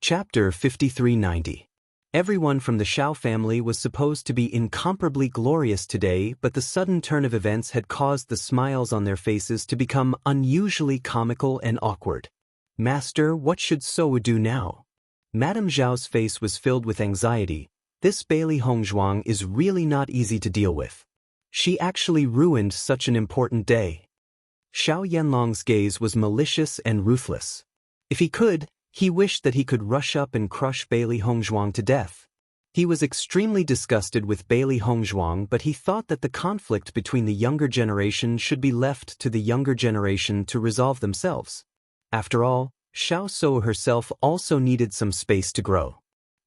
Chapter 5390. Everyone from the Xiao family was supposed to be incomparably glorious today, but the sudden turn of events had caused the smiles on their faces to become unusually comical and awkward. Master, what should Sou do now? Madame Zhao's face was filled with anxiety. This Bailey Hongzhuang is really not easy to deal with. She actually ruined such an important day. Xiao Yanlong's gaze was malicious and ruthless. If he could, he wished that he could rush up and crush Bailey Hongzhuang to death. He was extremely disgusted with Bailey Hongzhuang, but he thought that the conflict between the younger generation should be left to the younger generation to resolve themselves. After all, Xiao Sou herself also needed some space to grow.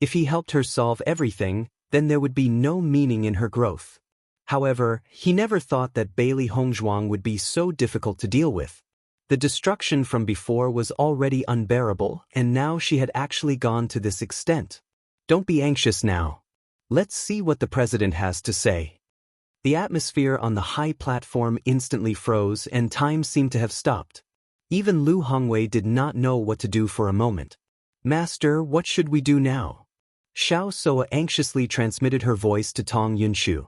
If he helped her solve everything, then there would be no meaning in her growth. However, he never thought that Bailey Hongzhuang would be so difficult to deal with. The destruction from before was already unbearable, and now she had actually gone to this extent. Don't be anxious now. Let's see what the president has to say. The atmosphere on the high platform instantly froze and time seemed to have stopped. Even Lu Hongwei did not know what to do for a moment. Master, what should we do now? Xiao Sou anxiously transmitted her voice to Tong Yunshu.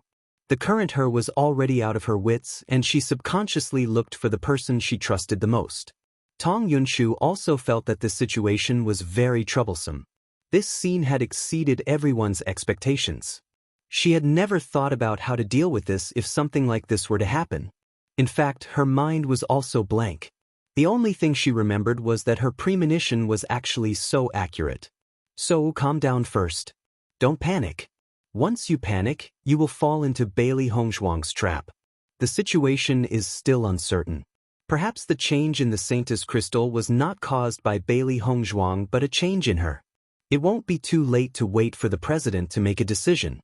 The current her was already out of her wits, and she subconsciously looked for the person she trusted the most. Tong Yunshu also felt that this situation was very troublesome. This scene had exceeded everyone's expectations. She had never thought about how to deal with this if something like this were to happen. In fact, her mind was also blank. The only thing she remembered was that her premonition was actually so accurate. So, calm down first. Don't panic. Once you panic, you will fall into Bailey Hongzhuang's trap. The situation is still uncertain. Perhaps the change in the Saintess crystal was not caused by Bailey Hongzhuang but a change in her. It won't be too late to wait for the president to make a decision.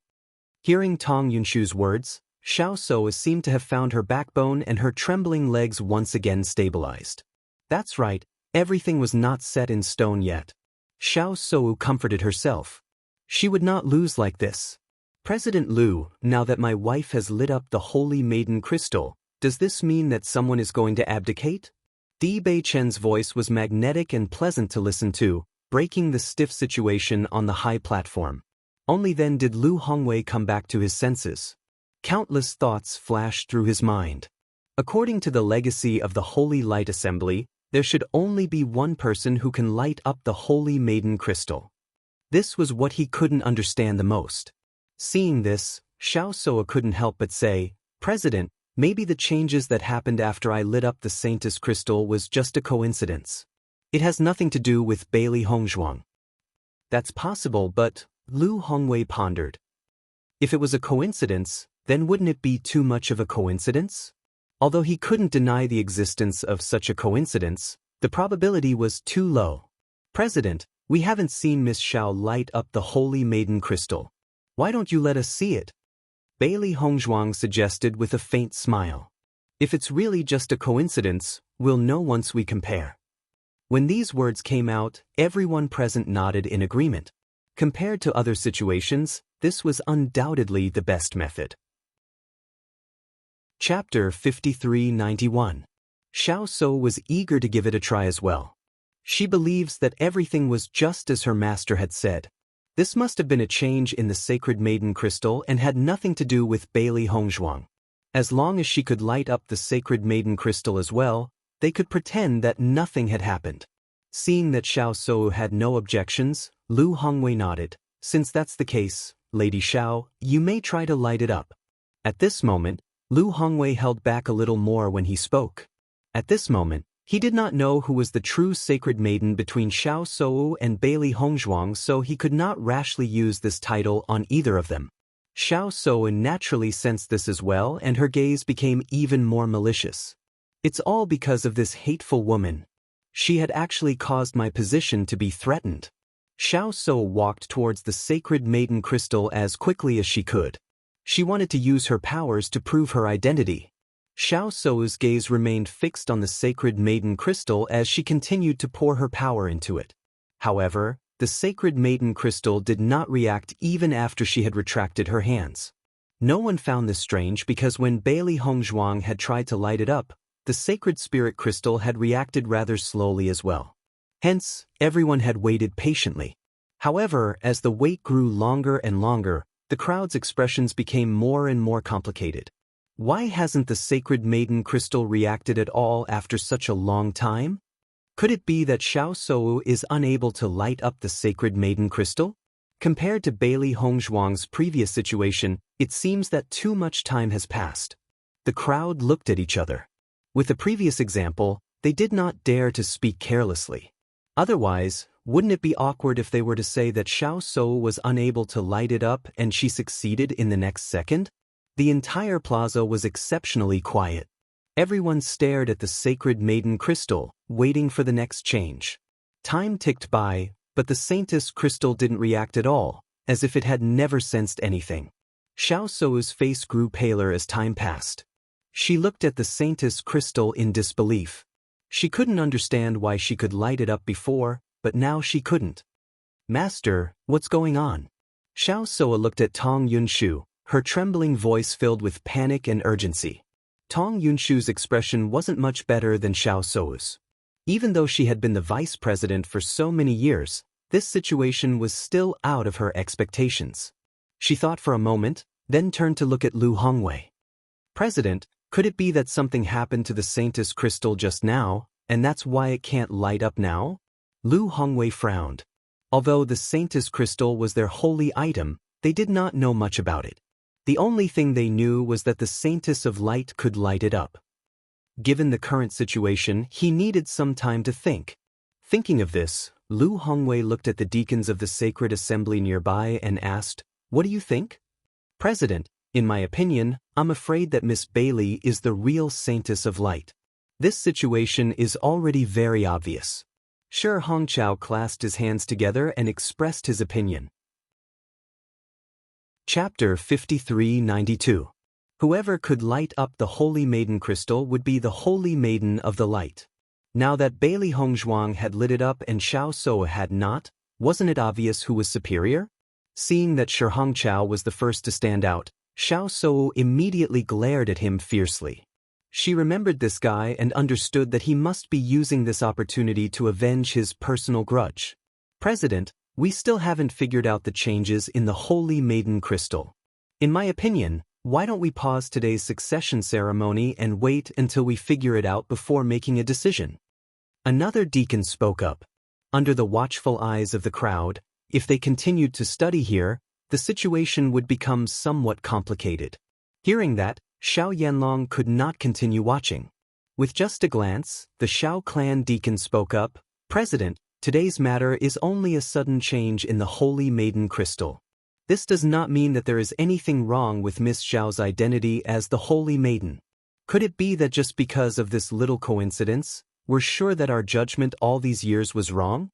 Hearing Tong Yunshu's words, Xiao Sou seemed to have found her backbone and her trembling legs once again stabilized. That's right, everything was not set in stone yet. Xiao Sou comforted herself. She would not lose like this. President Lu, now that my wife has lit up the Holy Maiden crystal, does this mean that someone is going to abdicate? Di Beichen's voice was magnetic and pleasant to listen to, breaking the stiff situation on the high platform. Only then did Lu Hongwei come back to his senses. Countless thoughts flashed through his mind. According to the legacy of the Holy Light Assembly, there should only be one person who can light up the Holy Maiden crystal. This was what he couldn't understand the most. Seeing this, Xiao Sou couldn't help but say, President, maybe the changes that happened after I lit up the Saintess crystal was just a coincidence. It has nothing to do with Bailey Hongzhuang. That's possible, but, Lu Hongwei pondered. If it was a coincidence, then wouldn't it be too much of a coincidence? Although he couldn't deny the existence of such a coincidence, the probability was too low. President, we haven't seen Miss Xiao light up the Holy Maiden crystal. Why don't you let us see it? Bailey Hongzhuang suggested with a faint smile. If it's really just a coincidence, we'll know once we compare. When these words came out, everyone present nodded in agreement. Compared to other situations, this was undoubtedly the best method. Chapter 5391. Xiao Sou was eager to give it a try as well. She believes that everything was just as her master had said. This must have been a change in the Sacred Maiden crystal and had nothing to do with Bailey Hongzhuang. As long as she could light up the Sacred Maiden crystal as well, they could pretend that nothing had happened. Seeing that Xiao Sou had no objections, Lu Hongwei nodded. Since that's the case, Lady Xiao, you may try to light it up. At this moment, Lu Hongwei held back a little more when he spoke. At this moment, he did not know who was the true Sacred Maiden between Xiao Sou and Bailey Hongzhuang, so he could not rashly use this title on either of them. Xiao Sou naturally sensed this as well, and her gaze became even more malicious. It's all because of this hateful woman. She had actually caused my position to be threatened. Xiao Sou walked towards the Sacred Maiden crystal as quickly as she could. She wanted to use her powers to prove her identity. Xiao Sou's gaze remained fixed on the Sacred Maiden crystal as she continued to pour her power into it. However, the Sacred Maiden crystal did not react even after she had retracted her hands. No one found this strange because when Bailey Hongzhuang had tried to light it up, the Sacred Spirit crystal had reacted rather slowly as well. Hence, everyone had waited patiently. However, as the wait grew longer and longer, the crowd's expressions became more and more complicated. Why hasn't the sacred maiden crystal reacted at all after such a long time? Could it be that Xiao Shou is unable to light up the sacred maiden crystal? Compared to Bailey Hongzhuang's previous situation, it seems that too much time has passed. The crowd looked at each other. With the previous example, they did not dare to speak carelessly. Otherwise, wouldn't it be awkward if they were to say that Xiao Shou was unable to light it up and she succeeded in the next second? The entire plaza was exceptionally quiet. Everyone stared at the sacred maiden crystal, waiting for the next change. Time ticked by, but the saintess crystal didn't react at all, as if it had never sensed anything. Xiao Shou's face grew paler as time passed. She looked at the saintess crystal in disbelief. She couldn't understand why she could light it up before, but now she couldn't. "Master, what's going on?" Xiao Shou looked at Tong Yunshu, her trembling voice filled with panic and urgency. Tong Yunshu's expression wasn't much better than Xiao Shou's. Even though she had been the vice president for so many years, this situation was still out of her expectations. She thought for a moment, then turned to look at Lu Hongwei. "President, could it be that something happened to the saintess crystal just now, and that's why it can't light up now?" Lu Hongwei frowned. Although the saintess crystal was their holy item, they did not know much about it. The only thing they knew was that the saintess of light could light it up. Given the current situation, he needed some time to think. Thinking of this, Lu Hongwei looked at the deacons of the sacred assembly nearby and asked, "What do you think?" "President, in my opinion, I'm afraid that Miss Bailey is the real saintess of light. This situation is already very obvious." Shi Hongqiao clasped his hands together and expressed his opinion. Chapter 5392. Whoever could light up the Holy Maiden crystal would be the Holy Maiden of the Light. Now that Bailey Hongzhuang had lit it up and Xiao Shou had not, wasn't it obvious who was superior? Seeing that Shi Hongqiao was the first to stand out, Xiao Shou immediately glared at him fiercely. She remembered this guy and understood that he must be using this opportunity to avenge his personal grudge. "President, we still haven't figured out the changes in the Holy Maiden crystal. In my opinion, why don't we pause today's succession ceremony and wait until we figure it out before making a decision?" Another deacon spoke up. Under the watchful eyes of the crowd, if they continued to study here, the situation would become somewhat complicated. Hearing that, Xiao Yanlong could not continue watching. With just a glance, the Xiao clan deacon spoke up, "President, today's matter is only a sudden change in the Holy Maiden crystal. This does not mean that there is anything wrong with Miss Xiao's identity as the Holy Maiden. Could it be that just because of this little coincidence, we're sure that our judgment all these years was wrong?"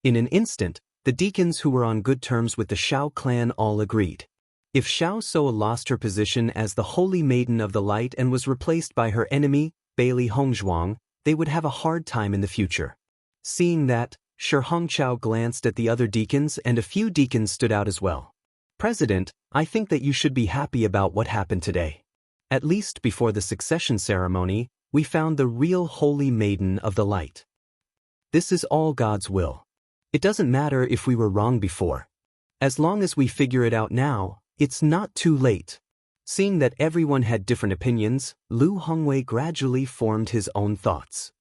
In an instant, the deacons who were on good terms with the Xiao clan all agreed. If Xiao Shou lost her position as the Holy Maiden of the Light and was replaced by her enemy, Bailey Hongzhuang, they would have a hard time in the future. Seeing that, Shi Hongqiao glanced at the other deacons and a few deacons stood out as well. "President, I think that you should be happy about what happened today. At least before the succession ceremony, we found the real Holy Maiden of the Light. This is all God's will. It doesn't matter if we were wrong before. As long as we figure it out now, it's not too late." Seeing that everyone had different opinions, Lu Hongwei gradually formed his own thoughts.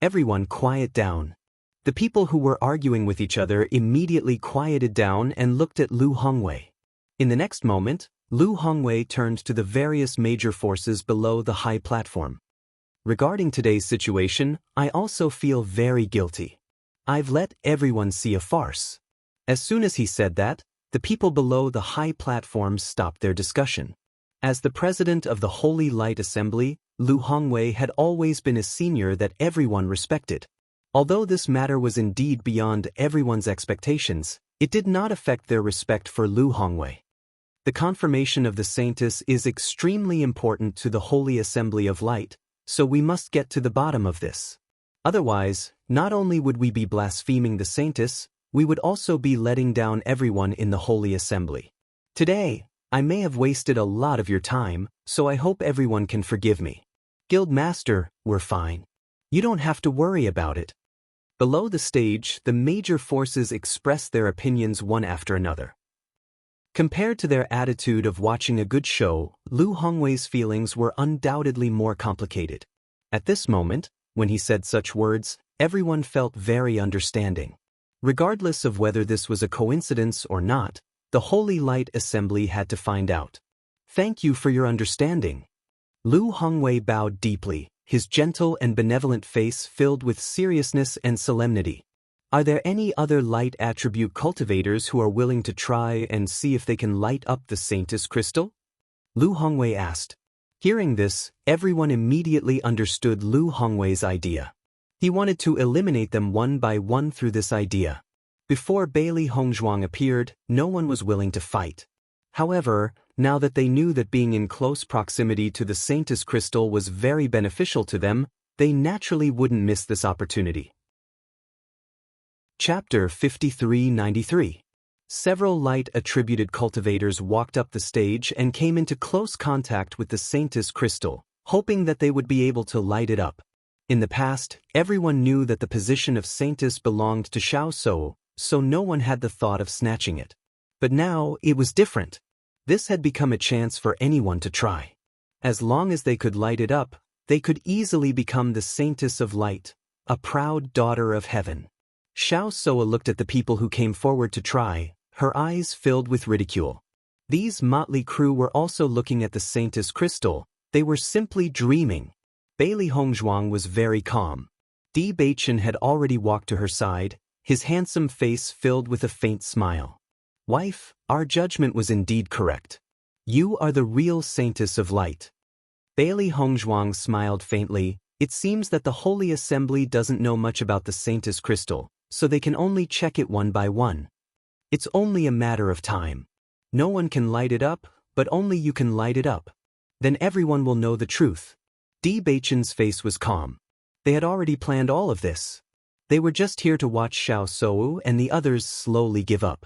Everyone quiet down. The people who were arguing with each other immediately quieted down and looked at Lu Hongwei. In the next moment, Lu Hongwei turned to the various major forces below the high platform. "Regarding today's situation, I also feel very guilty. I've let everyone see a farce." As soon as he said that, the people below the high platform stopped their discussion. As the president of the Holy Light Assembly, Lu Hongwei had always been a senior that everyone respected. Although this matter was indeed beyond everyone's expectations, it did not affect their respect for Lu Hongwei. The confirmation of the saintess is extremely important to the Holy Assembly of Light, so we must get to the bottom of this. Otherwise, not only would we be blaspheming the saintess, we would also be letting down everyone in the Holy Assembly. Today, I may have wasted a lot of your time, so I hope everyone can forgive me. Guild Master, we're fine. You don't have to worry about it. Below the stage, the major forces expressed their opinions one after another. Compared to their attitude of watching a good show, Lu Hongwei's feelings were undoubtedly more complicated. At this moment, when he said such words, everyone felt very understanding. Regardless of whether this was a coincidence or not, the Holy Light Assembly had to find out. Thank you for your understanding. Lu Hongwei bowed deeply, his gentle and benevolent face filled with seriousness and solemnity. Are there any other light attribute cultivators who are willing to try and see if they can light up the Saintess crystal? Lu Hongwei asked. Hearing this, everyone immediately understood Lu Hongwei's idea. He wanted to eliminate them one by one through this idea. Before Bailey Hongzhuang appeared, no one was willing to fight. However, now that they knew that being in close proximity to the Saintess crystal was very beneficial to them, they naturally wouldn't miss this opportunity. Chapter 5393. Several light-attributed cultivators walked up the stage and came into close contact with the Saintess crystal, hoping that they would be able to light it up. In the past, everyone knew that the position of Saintess belonged to Xiao Shou, so no one had the thought of snatching it. But now, it was different. This had become a chance for anyone to try. As long as they could light it up, they could easily become the Saintess of Light, a proud daughter of heaven. Xiao Shou looked at the people who came forward to try, her eyes filled with ridicule. These motley crew were also looking at the Saintess crystal. They were simply dreaming. Bailey Hongzhuang was very calm. Bewitching had already walked to her side, his handsome face filled with a faint smile. Wife, our judgment was indeed correct. You are the real Saintess of Light. Bailey Hongzhuang smiled faintly. It seems that the Holy Assembly doesn't know much about the Saintess crystal, so they can only check it one by one. It's only a matter of time. No one can light it up, but only you can light it up. Then everyone will know the truth. Bewitching's face was calm. They had already planned all of this. They were just here to watch Xiao Shou and the others slowly give up.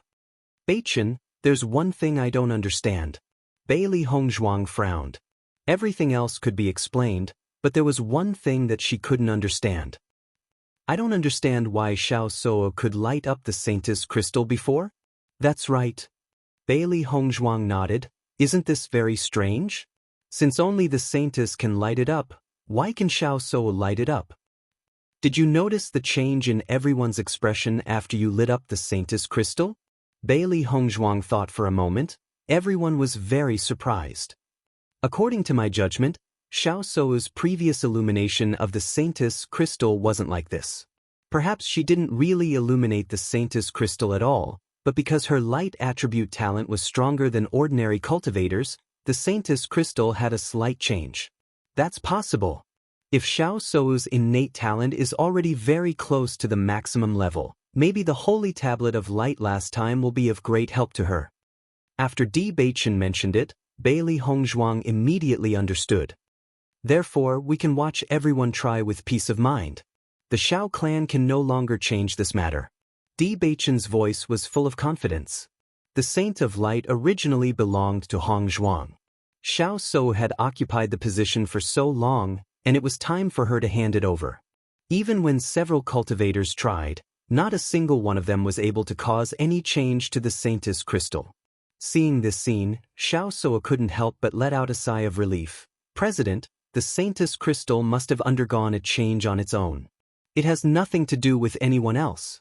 Bewitching, there's one thing I don't understand. Bailey Hongzhuang frowned. Everything else could be explained, but there was one thing that she couldn't understand. I don't understand why Xiao Shou could light up the Saintess crystal before? That's right. Bailey Hongzhuang nodded. Isn't this very strange? Since only the Saintess can light it up, why can Xiao Shou light it up? Did you notice the change in everyone's expression after you lit up the Saintess crystal? Bailey Hongzhuang thought for a moment. Everyone was very surprised. According to my judgment, Xiao Shou's previous illumination of the Saintess crystal wasn't like this. Perhaps she didn't really illuminate the Saintess crystal at all, but because her light attribute talent was stronger than ordinary cultivators, the Saintess crystal had a slight change. That's possible. If Xiao Shou's innate talent is already very close to the maximum level, maybe the Holy Tablet of Light last time will be of great help to her. After Bewitching mentioned it, Bailey Hongzhuang immediately understood. Therefore, we can watch everyone try with peace of mind. The Xiao clan can no longer change this matter. Bewitching's voice was full of confidence. The Saint of Light originally belonged to Hongzhuang. Xiao Shou had occupied the position for so long, and it was time for her to hand it over. Even when several cultivators tried, not a single one of them was able to cause any change to the Saintess crystal. Seeing this scene, Xiao Shou couldn't help but let out a sigh of relief. President, the Saintess crystal must have undergone a change on its own. It has nothing to do with anyone else.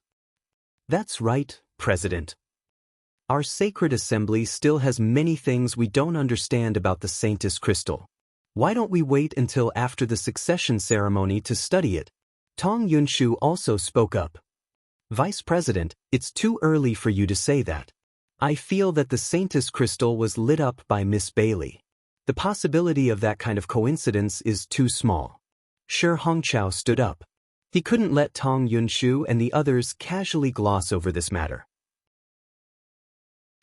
That's right, President. Our sacred assembly still has many things we don't understand about the Saintess crystal. Why don't we wait until after the succession ceremony to study it? Tong Yunshu also spoke up. Vice President, it's too early for you to say that. I feel that the Saintess crystal was lit up by Miss Bailey. The possibility of that kind of coincidence is too small. Shi Hongqiao stood up. He couldn't let Tong Yunshu and the others casually gloss over this matter.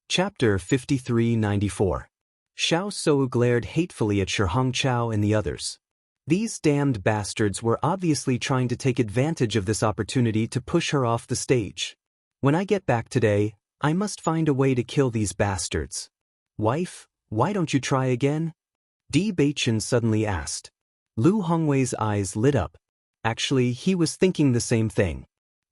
Chapter 5394. Xiao Shou glared hatefully at Shi Hongqiao and the others. These damned bastards were obviously trying to take advantage of this opportunity to push her off the stage. When I get back today, I must find a way to kill these bastards. Wife, why don't you try again? Bewitching suddenly asked. Lu Hongwei's eyes lit up. Actually, he was thinking the same thing.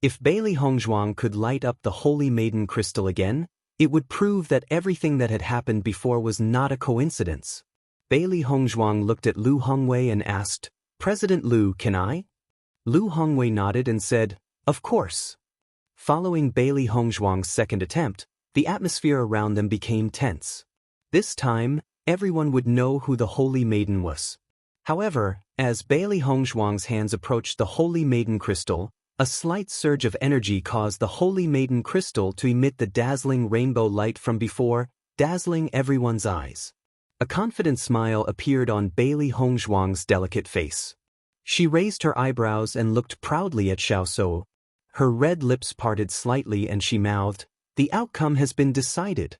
If Bailey Hongzhuang could light up the Holy Maiden crystal again, it would prove that everything that had happened before was not a coincidence. Bailey Hongzhuang looked at Lu Hongwei and asked, "President Lu, can I?" Lu Hongwei nodded and said, "Of course." Following Bailey Hongzhuang's second attempt, the atmosphere around them became tense. This time, everyone would know who the Holy Maiden was. However, as Bailey Hongzhuang's hands approached the Holy Maiden crystal, a slight surge of energy caused the Holy Maiden crystal to emit the dazzling rainbow light from before, dazzling everyone's eyes. A confident smile appeared on Bailey Hongzhuang's delicate face. She raised her eyebrows and looked proudly at Xiao Shou. Her red lips parted slightly and she mouthed, "The outcome has been decided."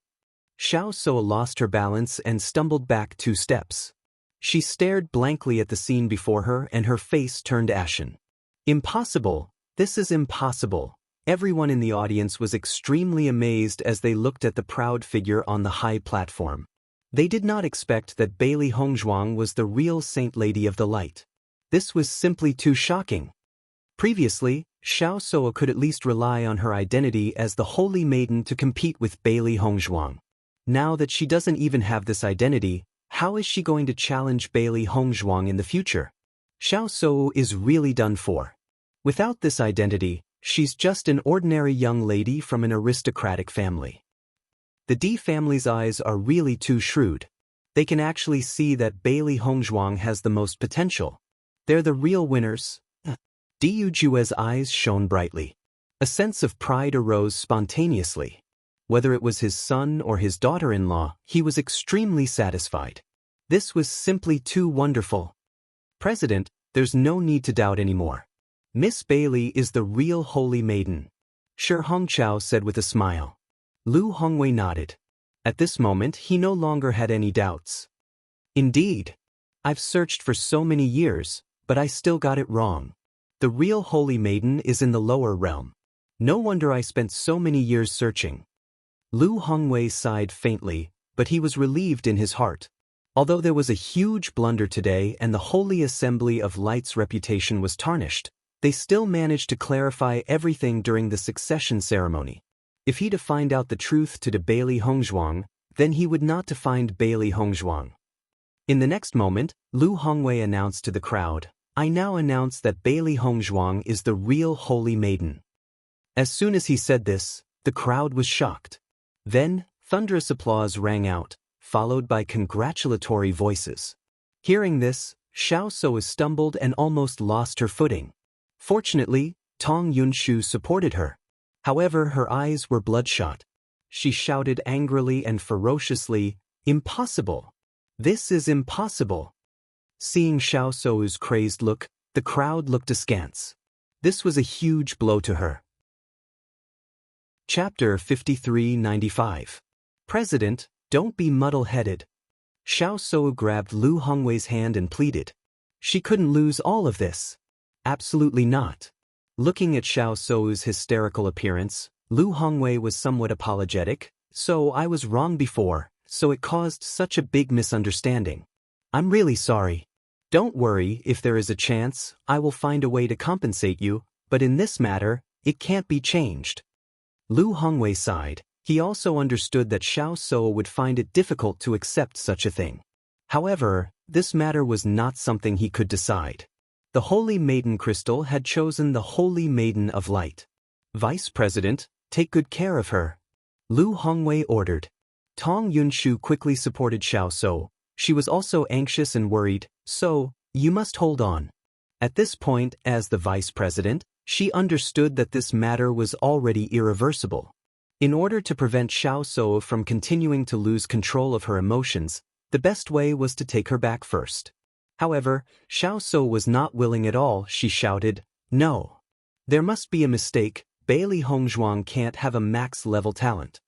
Xiao Shou lost her balance and stumbled back 2 steps. She stared blankly at the scene before her and her face turned ashen. "Impossible! This is impossible." Everyone in the audience was extremely amazed as they looked at the proud figure on the high platform. They did not expect that Bailey Hongzhuang was the real Saint Lady of the Light. This was simply too shocking. Previously, Xiao Shou could at least rely on her identity as the Holy Maiden to compete with Bailey Hongzhuang. Now that she doesn't even have this identity, how is she going to challenge Bailey Hongzhuang in the future? Xiao Shou is really done for. Without this identity, she's just an ordinary young lady from an aristocratic family. The D family's eyes are really too shrewd. They can actually see that Bailey Hongzhuang has the most potential. They're the real winners. Diyu Jue's eyes shone brightly. A sense of pride arose spontaneously. Whether it was his son or his daughter-in-law, he was extremely satisfied. This was simply too wonderful. "President, there's no need to doubt anymore. Miss Bailey is the real Holy Maiden," Shi Hongqiao said with a smile. Lu Hongwei nodded. At this moment, he no longer had any doubts. "Indeed. I've searched for so many years, but I still got it wrong. The real Holy Maiden is in the lower realm. No wonder I spent so many years searching." Lu Hongwei sighed faintly, but he was relieved in his heart. Although there was a huge blunder today and the Holy Assembly of Light's reputation was tarnished, they still managed to clarify everything during the succession ceremony. If he to find out the truth to Bailey Hongzhuang, then he would not to find Bailey Hongzhuang. In the next moment, Lu Hongwei announced to the crowd, "I now announce that Bailey Hongzhuang is the real Holy Maiden." As soon as he said this, the crowd was shocked. Then, thunderous applause rang out, followed by congratulatory voices. Hearing this, Xiao Shou stumbled and almost lost her footing. Fortunately, Tong Yunshu supported her. However, her eyes were bloodshot. She shouted angrily and ferociously, "Impossible! This is impossible!" Seeing Xiao Shou's crazed look, the crowd looked askance. This was a huge blow to her. Chapter 5395. "President, don't be muddle-headed." Xiao Shou grabbed Lu Hongwei's hand and pleaded. She couldn't lose all of this. Absolutely not. Looking at Xiao Shou's hysterical appearance, Lu Hongwei was somewhat apologetic. "So I was wrong before, so it caused such a big misunderstanding. I'm really sorry. Don't worry, if there is a chance, I will find a way to compensate you, but in this matter, it can't be changed." Lu Hongwei sighed. He also understood that Xiao Shou would find it difficult to accept such a thing. However, this matter was not something he could decide. The Holy Maiden crystal had chosen the Holy Maiden of Light. "Vice President, take good care of her," Lu Hongwei ordered. Tong Yunshu quickly supported Xiao Shou. She was also anxious and worried, "So, you must hold on." At this point, as the vice president, she understood that this matter was already irreversible. In order to prevent Xiao Shou from continuing to lose control of her emotions, the best way was to take her back first. However, Xiao Shou was not willing at all. She shouted, "No. There must be a mistake. Bailey Hongzhuang can't have a max-level talent.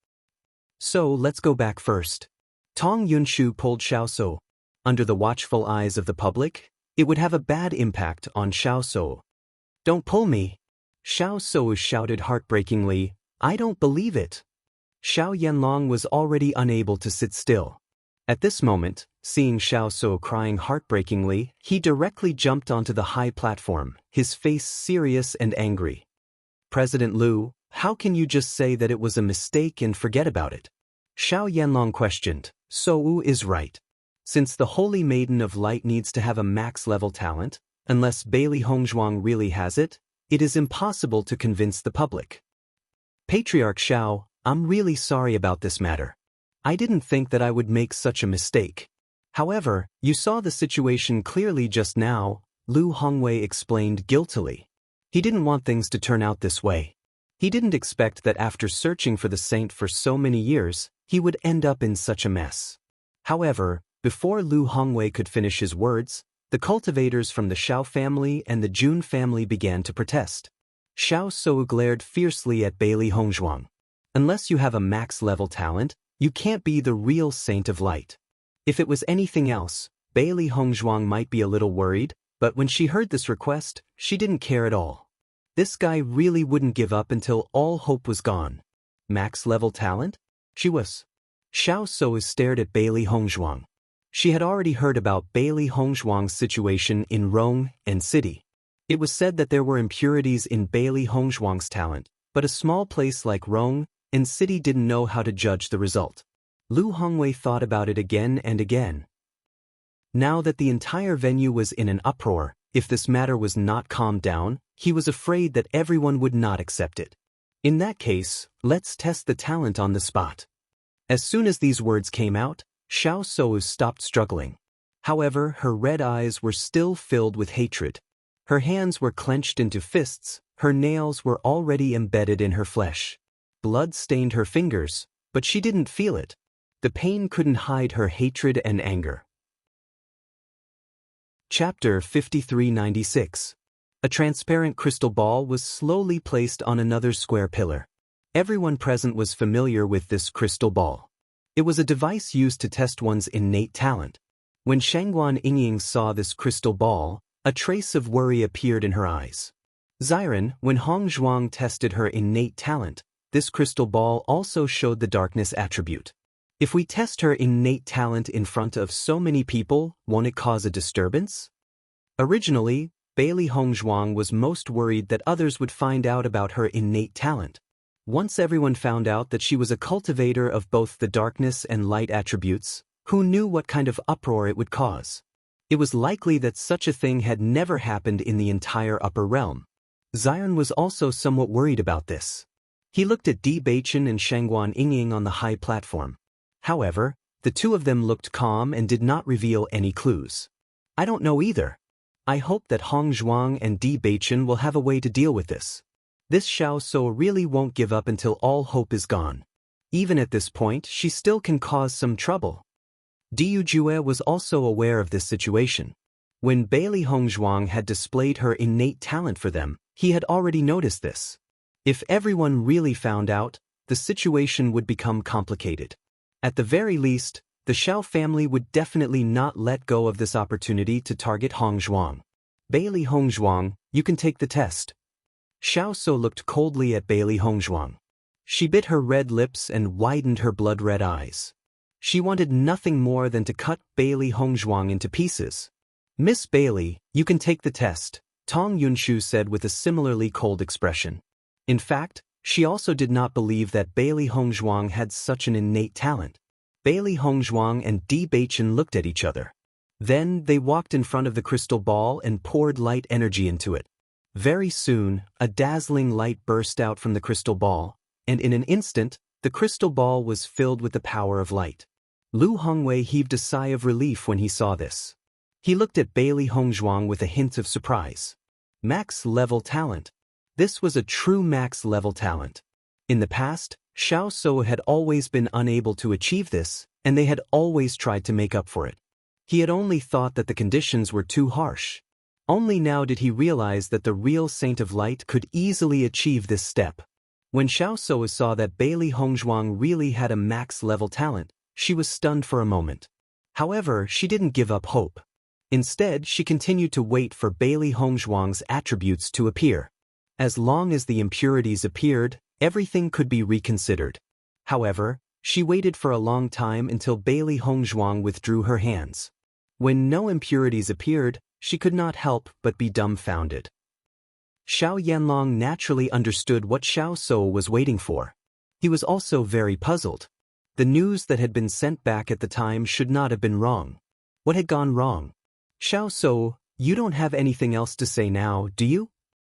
So let's go back first." Tong Yunshu pulled Xiao Shou. Under the watchful eyes of the public, it would have a bad impact on Xiao Shou. "Don't pull me!" Xiao Shou shouted heartbreakingly, "I don't believe it." Xiao Yanlong was already unable to sit still. At this moment, seeing Xiao Shou crying heartbreakingly, he directly jumped onto the high platform, his face serious and angry. President Liu, how can you just say that it was a mistake and forget about it? Xiao Yanlong questioned. So Wu is right. Since the Holy Maiden of Light needs to have a max-level talent, unless Bailey Hongzhuang really has it, it is impossible to convince the public. Patriarch Xiao, I'm really sorry about this matter. I didn't think that I would make such a mistake. However, you saw the situation clearly just now, Lu Hongwei explained guiltily. He didn't want things to turn out this way. He didn't expect that after searching for the saint for so many years, he would end up in such a mess. However, before Lu Hongwei could finish his words, the cultivators from the Xiao family and the Jun family began to protest. Xiao Shou glared fiercely at Bailey Hongzhuang. Unless you have a max-level talent, you can't be the real Saint of Light. If it was anything else, Bailey Hongzhuang might be a little worried, but when she heard this request, she didn't care at all. This guy really wouldn't give up until all hope was gone. Max-level talent? She was. Xiao Shou stared at Bailey Hongzhuang. She had already heard about Bailey Hongzhuang's situation in Rong and City. It was said that there were impurities in Bailey Hongzhuang's talent, but a small place like Rong and City didn't know how to judge the result. Lu Hongwei thought about it again and again. Now that the entire venue was in an uproar, if this matter was not calmed down, he was afraid that everyone would not accept it. In that case, let's test the talent on the spot. As soon as these words came out, Xiao Shou stopped struggling. However, her red eyes were still filled with hatred. Her hands were clenched into fists, her nails were already embedded in her flesh. Blood stained her fingers, but she didn't feel it. The pain couldn't hide her hatred and anger. Chapter 5396. A transparent crystal ball was slowly placed on another square pillar. Everyone present was familiar with this crystal ball. It was a device used to test one's innate talent. When Shangguan Yingying saw this crystal ball, a trace of worry appeared in her eyes. Xiren, when Hong Zhuang tested her innate talent, this crystal ball also showed the darkness attribute. If we test her innate talent in front of so many people, won't it cause a disturbance? Originally, Bailey Hongzhuang was most worried that others would find out about her innate talent. Once everyone found out that she was a cultivator of both the darkness and light attributes, who knew what kind of uproar it would cause? It was likely that such a thing had never happened in the entire upper realm. Xiren was also somewhat worried about this. He looked at Bewitching and Shangguan Yingying on the high platform. However, the two of them looked calm and did not reveal any clues. I don't know either. I hope that Hong Zhuang and Bewitching will have a way to deal with this. This Xiao Shou really won't give up until all hope is gone. Even at this point, she still can cause some trouble. Diu Jue was also aware of this situation. When Bailey Hongzhuang had displayed her innate talent for them, he had already noticed this. If everyone really found out, the situation would become complicated. At the very least, the Xiao family would definitely not let go of this opportunity to target Hongzhuang. Bailey Hongzhuang, you can take the test. Xiao Shou looked coldly at Bailey Hongzhuang. She bit her red lips and widened her blood-red eyes. She wanted nothing more than to cut Bailey Hongzhuang into pieces. Miss Bailey, you can take the test, Tong Yunshu said with a similarly cold expression. In fact, she also did not believe that Bailey Hongzhuang had such an innate talent. Bailey Hongzhuang and Bewitching looked at each other. Then they walked in front of the crystal ball and poured light energy into it. Very soon, a dazzling light burst out from the crystal ball, and in an instant, the crystal ball was filled with the power of light. Lu Hongwei heaved a sigh of relief when he saw this. He looked at Bailey Hongzhuang with a hint of surprise. Max-level talent. This was a true max-level talent. In the past, Xiao Shou had always been unable to achieve this, and they had always tried to make up for it. He had only thought that the conditions were too harsh. Only now did he realize that the real Saint of Light could easily achieve this step. When Xiao Shou saw that Bailey Hongzhuang really had a max-level talent, she was stunned for a moment. However, she didn't give up hope. Instead, she continued to wait for Bailey Hongzhuang's attributes to appear. As long as the impurities appeared, everything could be reconsidered. However, she waited for a long time until Bailey Hongzhuang withdrew her hands. When no impurities appeared, she could not help but be dumbfounded. Xiao Yanlong naturally understood what Xiao Souo was waiting for. He was also very puzzled. The news that had been sent back at the time should not have been wrong. What had gone wrong? Xiao Souo, you don't have anything else to say now, do you?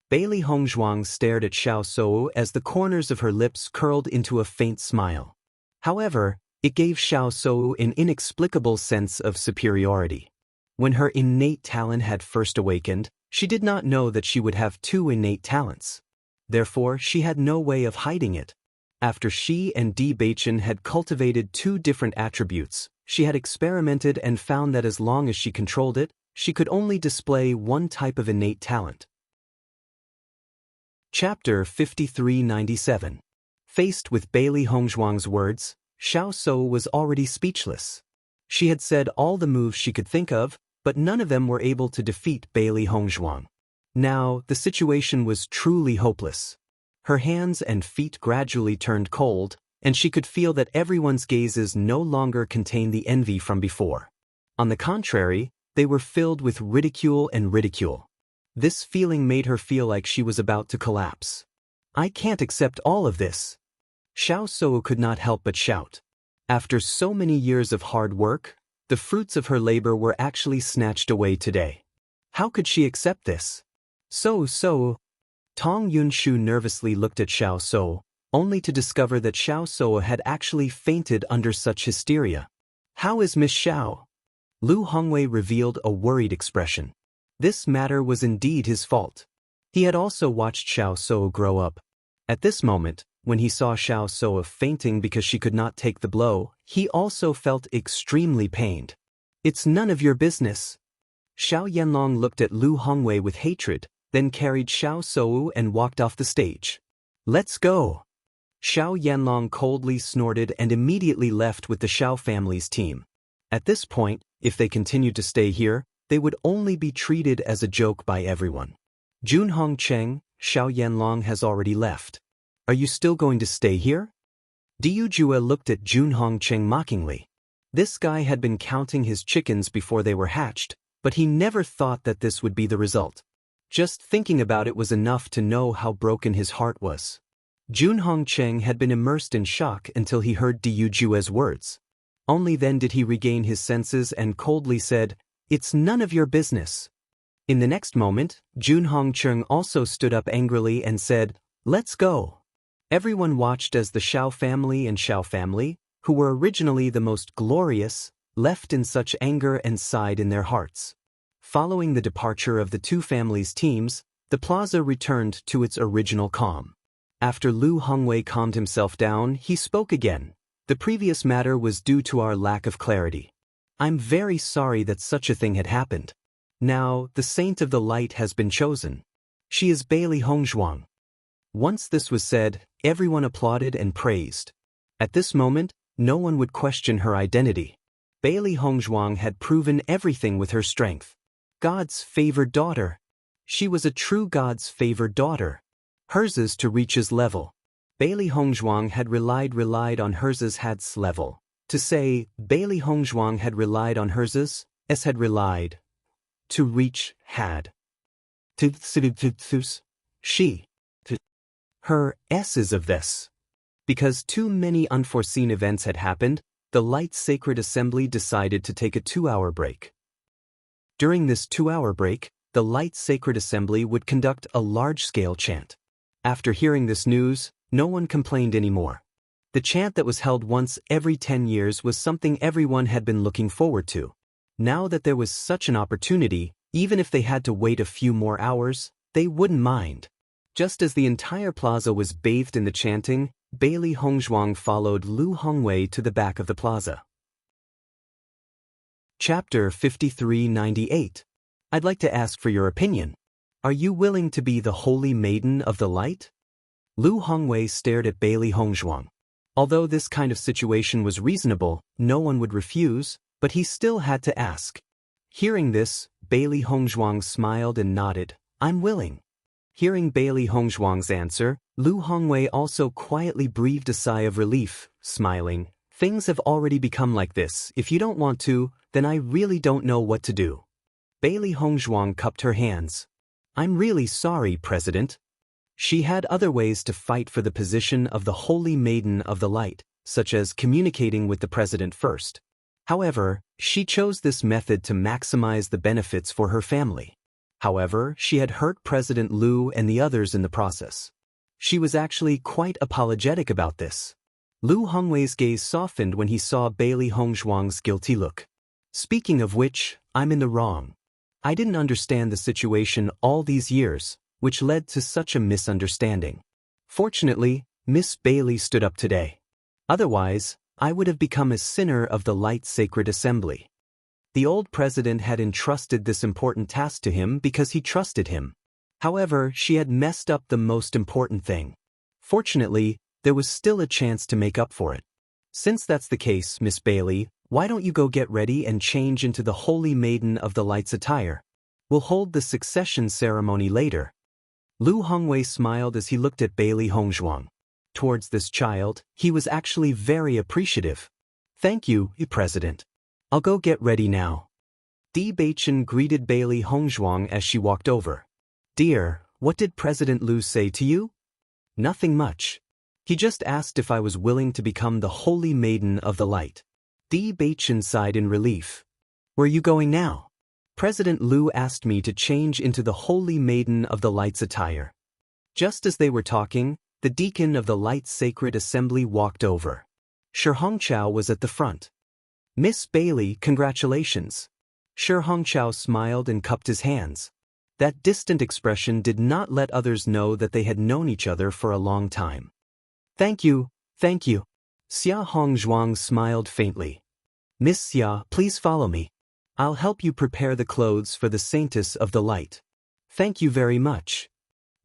Bailey Hongzhuang stared at Xiao Souo as the corners of her lips curled into a faint smile. However, it gave Xiao Souo an inexplicable sense of superiority. When her innate talent had first awakened, she did not know that she would have two innate talents. Therefore, she had no way of hiding it. After she and Bewitching had cultivated two different attributes, she had experimented and found that as long as she controlled it, she could only display one type of innate talent. Chapter 5397. Faced with Bailey Hongzhuang's words, Xiao Souo was already speechless. She had said all the moves she could think of, but none of them were able to defeat Bailey Hongzhuang. Now, the situation was truly hopeless. Her hands and feet gradually turned cold, and she could feel that everyone's gazes no longer contained the envy from before. On the contrary, they were filled with ridicule and ridicule. This feeling made her feel like she was about to collapse. I can't accept all of this. Xiao Souo could not help but shout. After so many years of hard work, the fruits of her labor were actually snatched away today. How could she accept this? So. Tong Yunshu nervously looked at Xiao Souo, only to discover that Xiao Souo had actually fainted under such hysteria. How is Miss Xiao? Lu Hongwei revealed a worried expression. This matter was indeed his fault. He had also watched Xiao Souo grow up. At this moment, when he saw Xiao Souo fainting because she could not take the blow, he also felt extremely pained. It's none of your business. Xiao Yanlong looked at Lu Hongwei with hatred, then carried Xiao Souo and walked off the stage. Let's go. Xiao Yanlong coldly snorted and immediately left with the Xiao family's team. At this point, if they continued to stay here, they would only be treated as a joke by everyone. Junhong Cheng, Xiao Yanlong has already left. Are you still going to stay here? Diu Jue looked at Junhong Cheng mockingly. This guy had been counting his chickens before they were hatched, but he never thought that this would be the result. Just thinking about it was enough to know how broken his heart was. Junhong Cheng had been immersed in shock until he heard Diu Jue's words. Only then did he regain his senses and coldly said, "It's none of your business." In the next moment, Junhong Cheng also stood up angrily and said, "Let's go." Everyone watched as the Xiao family, who were originally the most glorious, left in such anger and sighed in their hearts. Following the departure of the two families' teams, the plaza returned to its original calm. After Lu Hongwei calmed himself down, he spoke again. The previous matter was due to our lack of clarity. I'm very sorry that such a thing had happened. Now, the Saint of the Light has been chosen. She is Bailey Hongzhuang. Once this was said, everyone applauded and praised. At this moment, no one would question her identity. Bailey Hongzhuang had proven everything with her strength. God's favored daughter. She was a true God's favored daughter. Hers to reach his level. Bailey Hongzhuang had relied on hers' level. To say, Bailey Hongzhuang had relied on hers, had relied. To reach, had. She. Her S's of this. Because too many unforeseen events had happened, the Light Sacred Assembly decided to take a 2-hour break. During this 2-hour break, the Light Sacred Assembly would conduct a large-scale chant. After hearing this news, no one complained anymore. The chant that was held once every 10 years was something everyone had been looking forward to. Now that there was such an opportunity, even if they had to wait a few more hours, they wouldn't mind. Just as the entire plaza was bathed in the chanting, Bailey Hongzhuang followed Lu Hongwei to the back of the plaza. Chapter 5398. I'd like to ask for your opinion. Are you willing to be the Holy Maiden of the Light? Lu Hongwei stared at Bailey Hongzhuang. Although this kind of situation was reasonable, no one would refuse, but he still had to ask. Hearing this, Bailey Hongzhuang smiled and nodded. I'm willing. Hearing Bailey Hongzhuang's answer, Lu Hongwei also quietly breathed a sigh of relief, smiling. Things have already become like this. If you don't want to, then I really don't know what to do. Bailey Hongzhuang cupped her hands. I'm really sorry, President. She had other ways to fight for the position of the Holy Maiden of the Light, such as communicating with the president first. However, she chose this method to maximize the benefits for her family. However, she had hurt President Liu and the others in the process. She was actually quite apologetic about this. Liu Hongwei's gaze softened when he saw Bailey Hongzhuang's guilty look. Speaking of which, I'm in the wrong. I didn't understand the situation all these years, which led to such a misunderstanding. Fortunately, Miss Bailey stood up today. Otherwise, I would have become a sinner of the Light Sacred Assembly. The old president had entrusted this important task to him because he trusted him. However, she had messed up the most important thing. Fortunately, there was still a chance to make up for it. Since that's the case, Miss Bailey, why don't you go get ready and change into the Holy Maiden of the Light's attire? We'll hold the succession ceremony later. Liu Hongwei smiled as he looked at Bailey Hongzhuang. Towards this child, he was actually very appreciative. Thank you, President. I'll go get ready now. Bewitching greeted Bailey Hongzhuang as she walked over. Dear, what did President Liu say to you? Nothing much. He just asked if I was willing to become the Holy Maiden of the Light. Bewitching sighed in relief. Where are you going now? President Liu asked me to change into the Holy Maiden of the Light's attire. Just as they were talking, the deacon of the Light Sacred Assembly walked over. Shi Hongqiao was at the front. Miss Bailey, congratulations. Shi Hongqiao smiled and cupped his hands. That distant expression did not let others know that they had known each other for a long time. Thank you, thank you. Xia Hongzhuang smiled faintly. Miss Xia, please follow me. I'll help you prepare the clothes for the Saintess of the Light. Thank you very much.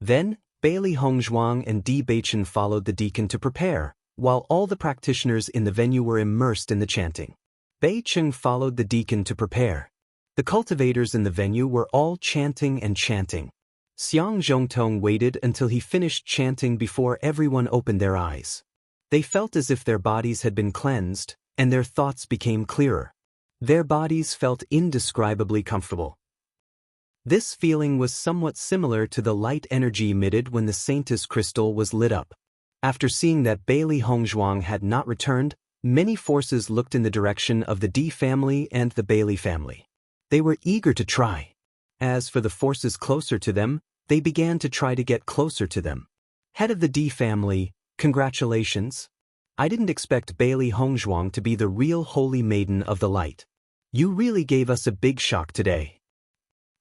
Then, Bailey Hongzhuang and Bewitching followed the deacon to prepare, while all the practitioners in the venue were immersed in the chanting. Bewitching followed the deacon to prepare. The cultivators in the venue were all chanting and chanting. Xiang Zhongtong waited until he finished chanting before everyone opened their eyes. They felt as if their bodies had been cleansed, and their thoughts became clearer. Their bodies felt indescribably comfortable. This feeling was somewhat similar to the light energy emitted when the Saintess crystal was lit up. After seeing that Bailey Hongzhuang had not returned, many forces looked in the direction of the D family and the Bailey family. They were eager to try. As for the forces closer to them, they began to try to get closer to them. Head of the D family, congratulations. I didn't expect Bailey Hongzhuang to be the real Holy Maiden of the Light. You really gave us a big shock today.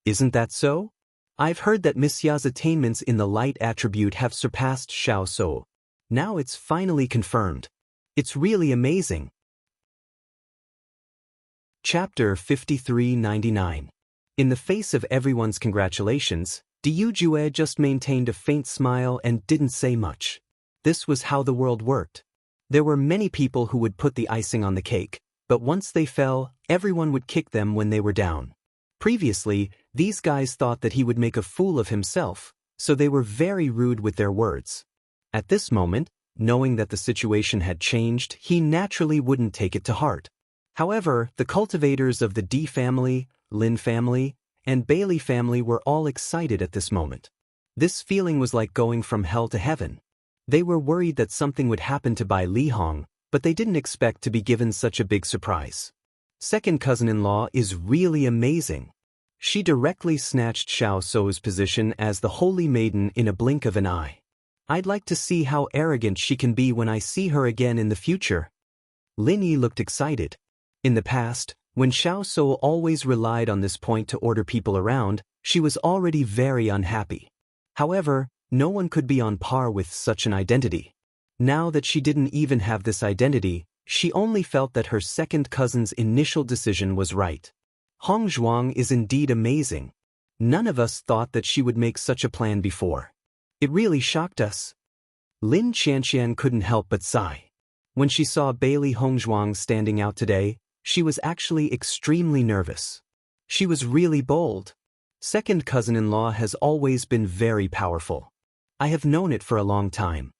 Isn't that so? I've heard that Miss Ya's attainments in the light attribute have surpassed Xiao Sou's. Now it's finally confirmed. It's really amazing. Chapter 5399. In the face of everyone's congratulations, Diu Jue just maintained a faint smile and didn't say much. This was how the world worked. There were many people who would put the icing on the cake, but once they fell, everyone would kick them when they were down. Previously, these guys thought that he would make a fool of himself, so they were very rude with their words. At this moment, knowing that the situation had changed, he naturally wouldn't take it to heart. However, the cultivators of the D family, Lin family, and Bailey family were all excited at this moment. This feeling was like going from hell to heaven. They were worried that something would happen to Bai Li Hong, but they didn't expect to be given such a big surprise. Second cousin-in-law is really amazing. She directly snatched Xiao Sou's position as the Holy Maiden in a blink of an eye. I'd like to see how arrogant she can be when I see her again in the future. Lin Yi looked excited. In the past, when Xiao Sou always relied on this point to order people around, she was already very unhappy. However, no one could be on par with such an identity. Now that she didn't even have this identity, she only felt that her second cousin's initial decision was right. Hongzhuang is indeed amazing. None of us thought that she would make such a plan before. It really shocked us. Lin Qianqian couldn't help but sigh. When she saw Bailey Hongzhuang standing out today, she was actually extremely nervous. She was really bold. Second cousin-in-law has always been very powerful. I have known it for a long time.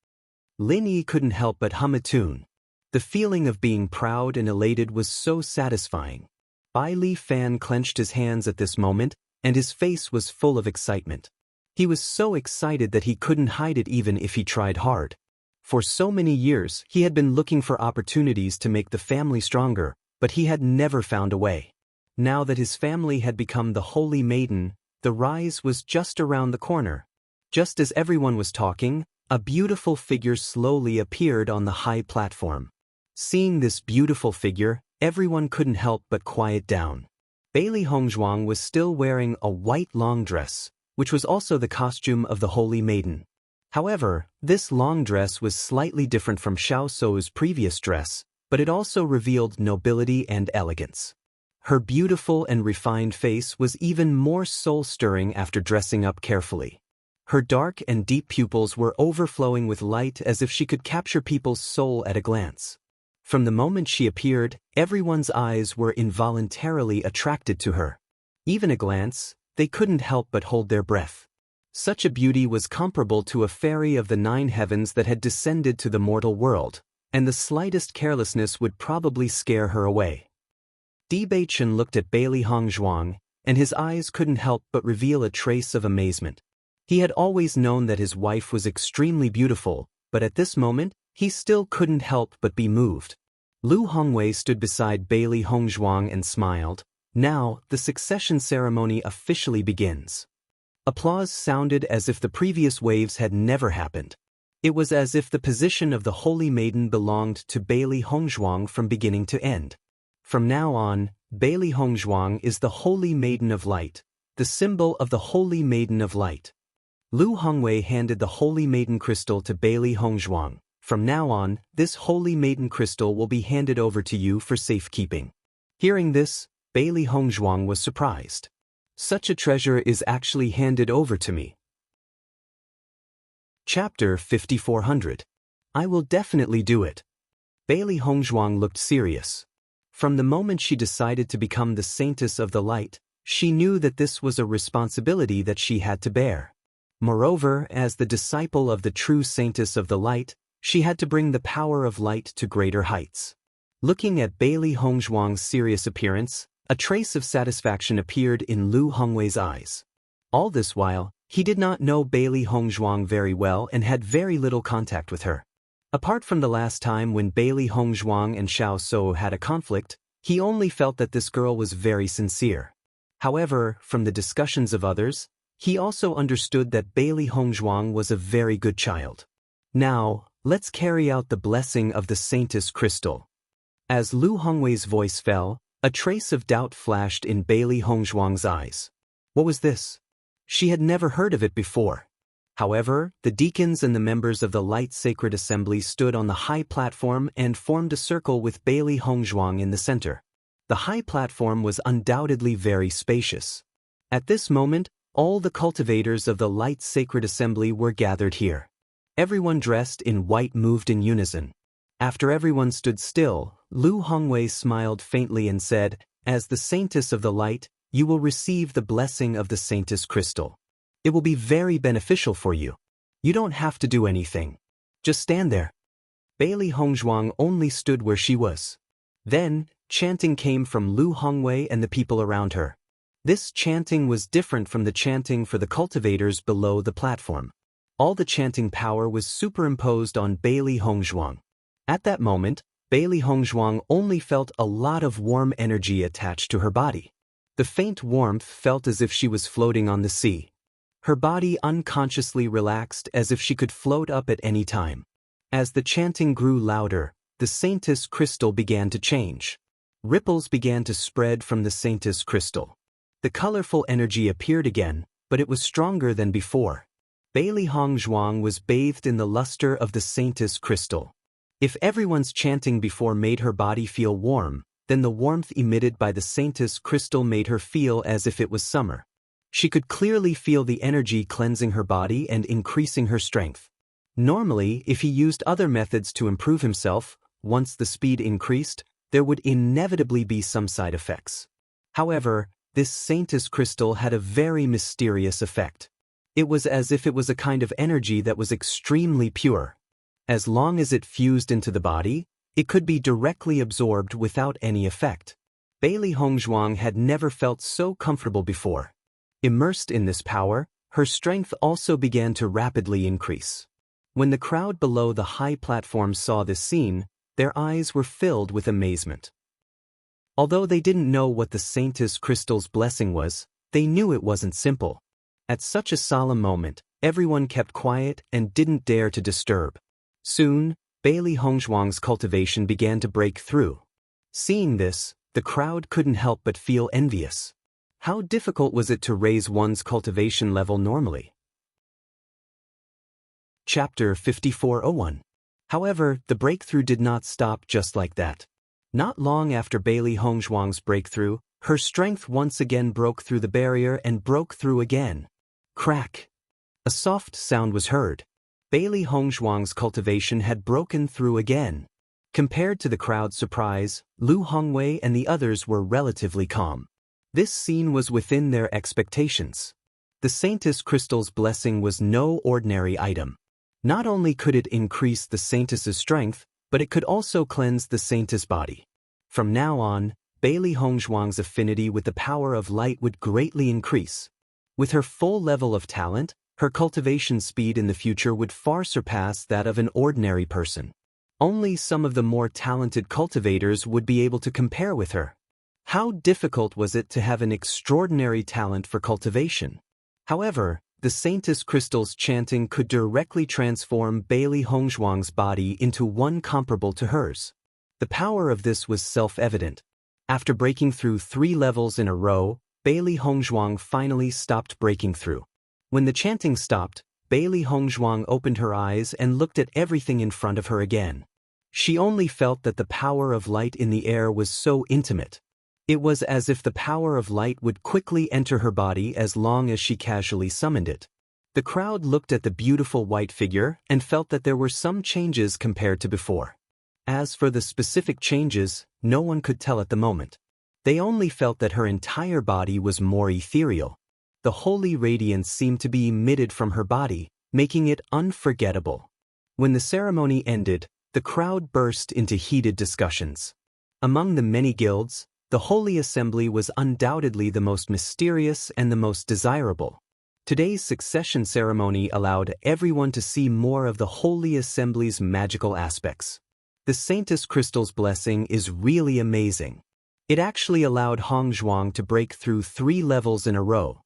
Lin Yi couldn't help but hum a tune. The feeling of being proud and elated was so satisfying. Bai Li Fan clenched his hands at this moment, and his face was full of excitement. He was so excited that he couldn't hide it even if he tried hard. For so many years, he had been looking for opportunities to make the family stronger, but he had never found a way. Now that his family had become the Holy Maiden, the rise was just around the corner. Just as everyone was talking, a beautiful figure slowly appeared on the high platform. Seeing this beautiful figure, everyone couldn't help but quiet down. Bailey Hongzhuang was still wearing a white long dress, which was also the costume of the Holy Maiden. However, this long dress was slightly different from Xiao Sou's previous dress, but it also revealed nobility and elegance. Her beautiful and refined face was even more soul-stirring after dressing up carefully. Her dark and deep pupils were overflowing with light as if she could capture people's soul at a glance. From the moment she appeared, everyone's eyes were involuntarily attracted to her. Even a glance, they couldn't help but hold their breath. Such a beauty was comparable to a fairy of the 9 heavens that had descended to the mortal world, and the slightest carelessness would probably scare her away. Bewitching looked at Bailey Hongzhuang, and his eyes couldn't help but reveal a trace of amazement. He had always known that his wife was extremely beautiful, but at this moment, he still couldn't help but be moved. Lu Hongwei stood beside Bailey Hongzhuang and smiled. Now, the succession ceremony officially begins. Applause sounded as if the previous waves had never happened. It was as if the position of the Holy Maiden belonged to Bailey Hongzhuang from beginning to end. From now on, Bailey Hongzhuang is the Holy Maiden of Light, the symbol of the Holy Maiden of Light. Lu Hongwei handed the Holy Maiden crystal to Bailey Hongzhuang. From now on, this Holy Maiden crystal will be handed over to you for safekeeping. Hearing this, Bailey Hongzhuang was surprised. Such a treasure is actually handed over to me. Chapter 5400. I will definitely do it. Bailey Hongzhuang looked serious. From the moment she decided to become the Saintess of the Light, she knew that this was a responsibility that she had to bear. Moreover, as the disciple of the true Saintess of the Light, she had to bring the power of light to greater heights. Looking at Bailey Hongzhuang's serious appearance, a trace of satisfaction appeared in Lu Hongwei's eyes. All this while, he did not know Bailey Hongzhuang very well and had very little contact with her. Apart from the last time when Bailey Hongzhuang and Xiao Sou had a conflict, he only felt that this girl was very sincere. However, from the discussions of others, he also understood that Bailey Hongzhuang was a very good child. Now, let's carry out the blessing of the Saintess Crystal. As Lu Hongwei's voice fell, a trace of doubt flashed in Bailey Hongzhuang's eyes. What was this? She had never heard of it before. However, the deacons and the members of the Light Sacred Assembly stood on the high platform and formed a circle with Bailey Hongzhuang in the center. The high platform was undoubtedly very spacious. At this moment, all the cultivators of the Light Sacred Assembly were gathered here. Everyone dressed in white moved in unison. After everyone stood still, Lu Hongwei smiled faintly and said, "As the Saintess of the Light, you will receive the blessing of the Saintess Crystal. It will be very beneficial for you. You don't have to do anything. Just stand there." Bailey Hongzhuang only stood where she was. Then, chanting came from Lu Hongwei and the people around her. This chanting was different from the chanting for the cultivators below the platform. All the chanting power was superimposed on Bailey Hongzhuang. At that moment, Bailey Hongzhuang only felt a lot of warm energy attached to her body. The faint warmth felt as if she was floating on the sea. Her body unconsciously relaxed as if she could float up at any time. As the chanting grew louder, the Saintess Crystal began to change. Ripples began to spread from the Saintess Crystal. The colorful energy appeared again, but it was stronger than before. Bailey Hongzhuang was bathed in the luster of the Saintess Crystal. If everyone's chanting before made her body feel warm, then the warmth emitted by the Saintess Crystal made her feel as if it was summer. She could clearly feel the energy cleansing her body and increasing her strength. Normally, if he used other methods to improve himself, once the speed increased, there would inevitably be some side effects. However, this Saintess Crystal had a very mysterious effect. It was as if it was a kind of energy that was extremely pure. As long as it fused into the body, it could be directly absorbed without any effect. Bailey Hongzhuang had never felt so comfortable before. Immersed in this power, her strength also began to rapidly increase. When the crowd below the high platform saw this scene, their eyes were filled with amazement. Although they didn't know what the Saintess Crystal's blessing was, they knew it wasn't simple. At such a solemn moment, everyone kept quiet and didn't dare to disturb. Soon, Bailey Hongzhuang's cultivation began to break through. Seeing this, the crowd couldn't help but feel envious. How difficult was it to raise one's cultivation level normally? Chapter 5401. However, the breakthrough did not stop just like that. Not long after Bailey Hongzhuang's breakthrough, her strength once again broke through the barrier and broke through again. Crack! A soft sound was heard. Bailey Hongzhuang's cultivation had broken through again. Compared to the crowd's surprise, Lu Hongwei and the others were relatively calm. This scene was within their expectations. The Saintess Crystal's blessing was no ordinary item. Not only could it increase the Saintess's strength, but it could also cleanse the Saintess body. From now on, Bailey Hongzhuang's affinity with the power of light would greatly increase. With her full level of talent, her cultivation speed in the future would far surpass that of an ordinary person. Only some of the more talented cultivators would be able to compare with her. How difficult was it to have an extraordinary talent for cultivation? However, the Saintess Crystal's chanting could directly transform Bailey Hongzhuang's body into one comparable to hers. The power of this was self-evident. After breaking through 3 levels in a row, Bailey Hongzhuang finally stopped breaking through. When the chanting stopped, Bailey Hongzhuang opened her eyes and looked at everything in front of her again. She only felt that the power of light in the air was so intimate. It was as if the power of light would quickly enter her body as long as she casually summoned it. The crowd looked at the beautiful white figure and felt that there were some changes compared to before. As for the specific changes, no one could tell at the moment. They only felt that her entire body was more ethereal. The holy radiance seemed to be emitted from her body, making it unforgettable. When the ceremony ended, the crowd burst into heated discussions. Among the many guilds, the Holy Assembly was undoubtedly the most mysterious and the most desirable. Today's succession ceremony allowed everyone to see more of the Holy Assembly's magical aspects. The Saintess Crystal's blessing is really amazing. It actually allowed Hongzhuang to break through 3 levels in a row.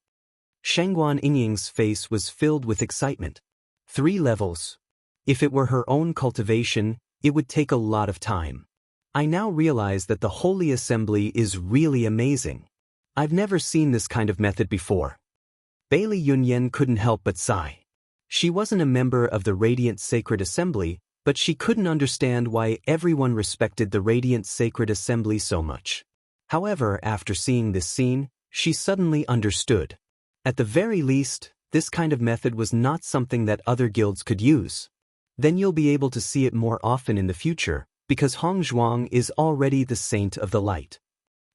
Shengguan Yingying's face was filled with excitement. 3 levels. If it were her own cultivation, it would take a lot of time. I now realize that the Holy Assembly is really amazing. I've never seen this kind of method before. Bailey Yunyan couldn't help but sigh. She wasn't a member of the Radiant Sacred Assembly, but she couldn't understand why everyone respected the Radiant Sacred Assembly so much. However, after seeing this scene, she suddenly understood. At the very least, this kind of method was not something that other guilds could use. Then you'll be able to see it more often in the future, because Hongzhuang is already the Saint of the Light.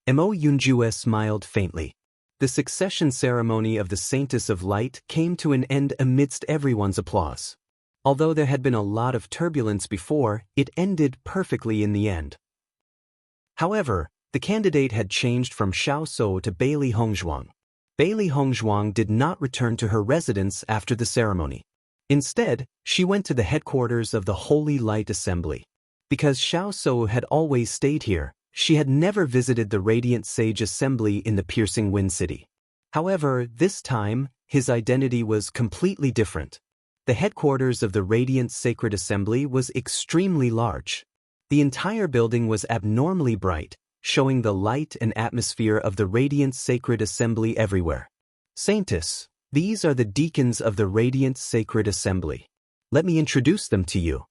Mo Yunjue smiled faintly. The succession ceremony of the Saintess of Light came to an end amidst everyone's applause. Although there had been a lot of turbulence before, it ended perfectly in the end. However, the candidate had changed from Xiao So to Bailey Hongzhuang. Bailey Hongzhuang did not return to her residence after the ceremony. Instead, she went to the headquarters of the Holy Light Assembly. Because Xiao So had always stayed here, she had never visited the Radiant Sage Assembly in the Piercing Wind City. However, this time, his identity was completely different. The headquarters of the Radiant Sacred Assembly was extremely large. The entire building was abnormally bright, showing the light and atmosphere of the Radiant Sacred Assembly everywhere. Saintess, these are the deacons of the Radiant Sacred Assembly. Let me introduce them to you.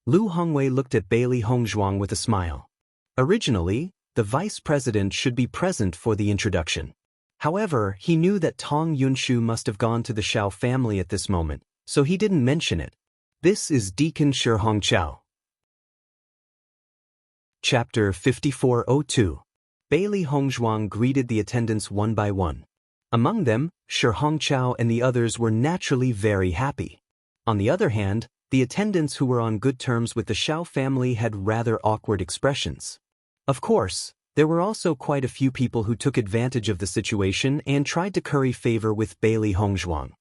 Lu Hongwei looked at Bailey Hongzhuang with a smile. Originally, the vice president should be present for the introduction. However, he knew that Tong Yunshu must have gone to the Xiao family at this moment, so he didn't mention it. This is Deacon Shi Hongqiao. Chapter 5402. Bailey Hongzhuang greeted the attendants one by one. Among them, Shi Hongqiao and the others were naturally very happy. On the other hand, the attendants who were on good terms with the Xiao family had rather awkward expressions. Of course, there were also quite a few people who took advantage of the situation and tried to curry favor with Bailey Hongzhuang.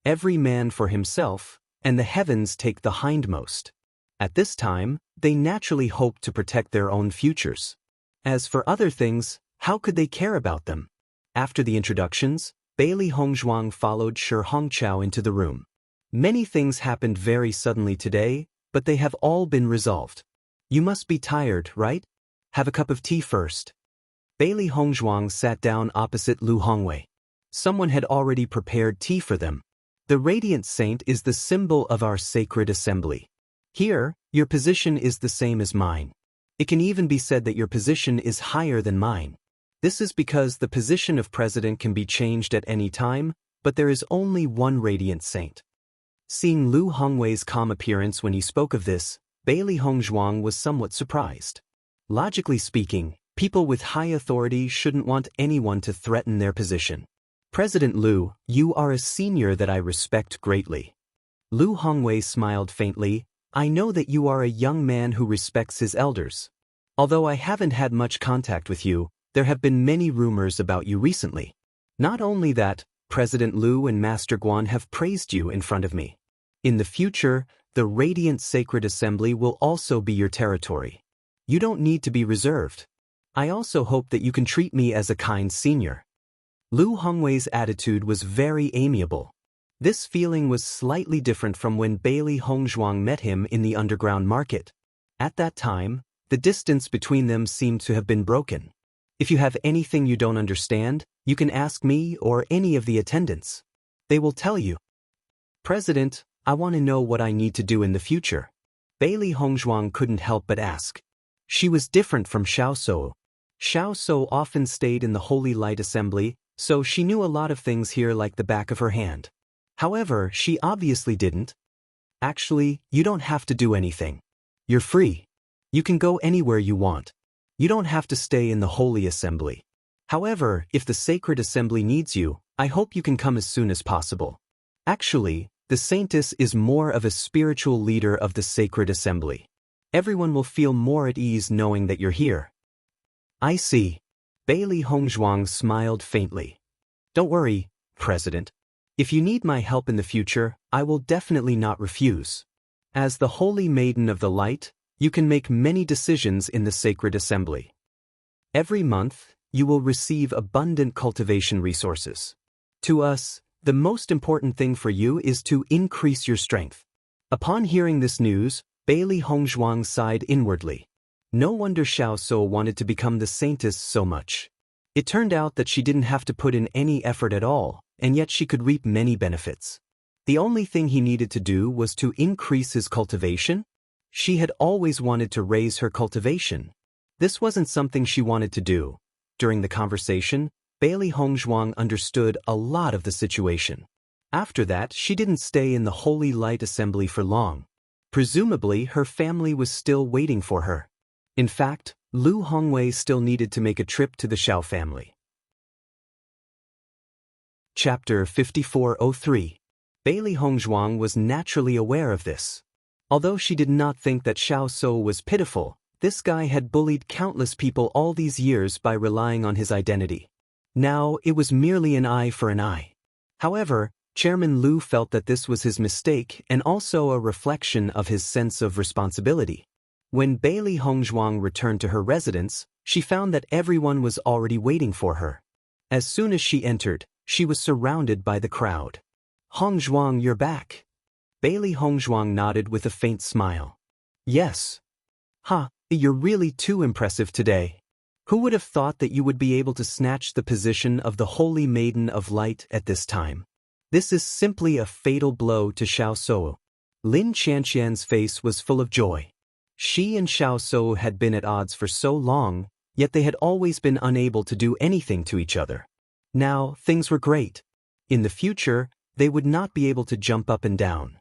every man for himself, and the heavens take the hindmost. At this time, they naturally hoped to protect their own futures. As for other things, how could they care about them? After the introductions, Bailey Hongzhuang followed Shi Hongqiao into the room. Many things happened very suddenly today, but they have all been resolved. You must be tired, right? Have a cup of tea first. Bailey Hongzhuang sat down opposite Lu Hongwei. Someone had already prepared tea for them. The radiant saint is the symbol of our sacred assembly. Here, your position is the same as mine. It can even be said that your position is higher than mine. This is because the position of president can be changed at any time, but there is only one radiant saint. Seeing Lu Hongwei's calm appearance when he spoke of this, Bailey Hongzhuang was somewhat surprised. Logically speaking, people with high authority shouldn't want anyone to threaten their position. President Lu, you are a senior that I respect greatly. Lu Hongwei smiled faintly. I know that you are a young man who respects his elders. Although I haven't had much contact with you, there have been many rumors about you recently. Not only that, President Lu and Master Guan have praised you in front of me. In the future, the Radiant Sacred Assembly will also be your territory. You don't need to be reserved. I also hope that you can treat me as a kind senior. Lu Hongwei's attitude was very amiable. This feeling was slightly different from when Bailey Hongzhuang met him in the underground market. At that time, the distance between them seemed to have been broken. If you have anything you don't understand, you can ask me or any of the attendants. They will tell you. President, I want to know what I need to do in the future. Bailey Hongzhuang couldn't help but ask. She was different from Xiao Shou. Xiao Shou often stayed in the Holy Light Assembly, so she knew a lot of things here like the back of her hand. However, she obviously didn't. Actually, you don't have to do anything. You're free. You can go anywhere you want. You don't have to stay in the Holy Assembly. However, if the Sacred Assembly needs you, I hope you can come as soon as possible. Actually, the Saintess is more of a spiritual leader of the Sacred Assembly. Everyone will feel more at ease knowing that you're here. I see. Bailey Hongzhuang smiled faintly. Don't worry, President. If you need my help in the future, I will definitely not refuse. As the Holy Maiden of the Light, you can make many decisions in the Sacred Assembly. Every month, you will receive abundant cultivation resources. To us, the most important thing for you is to increase your strength. Upon hearing this news, Bailey Hongzhuang sighed inwardly. No wonder Xiao Shou wanted to become the Saintess so much. It turned out that she didn't have to put in any effort at all, and yet she could reap many benefits. The only thing he needed to do was to increase his cultivation. She had always wanted to raise her cultivation. This wasn't something she wanted to do. During the conversation, Bailey Hongzhuang understood a lot of the situation. After that, she didn't stay in the Holy Light Assembly for long. Presumably, her family was still waiting for her. In fact, Lu Hongwei still needed to make a trip to the Xiao family. Chapter 5403. Bailey Hongzhuang was naturally aware of this. Although she did not think that Xiao Shou was pitiful, this guy had bullied countless people all these years by relying on his identity. Now, it was merely an eye for an eye. However, Chairman Lu felt that this was his mistake and also a reflection of his sense of responsibility. When Bailey Hongzhuang returned to her residence, she found that everyone was already waiting for her. As soon as she entered, she was surrounded by the crowd. Hongzhuang, you're back. Bailey Hongzhuang nodded with a faint smile. Yes. You're really too impressive today. Who would have thought that you would be able to snatch the position of the Holy Maiden of Light at this time? This is simply a fatal blow to Xiao Shou. Lin Qianqian's face was full of joy. She and Xiao Shou had been at odds for so long, yet they had always been unable to do anything to each other. Now, things were great. In the future, they would not be able to jump up and down.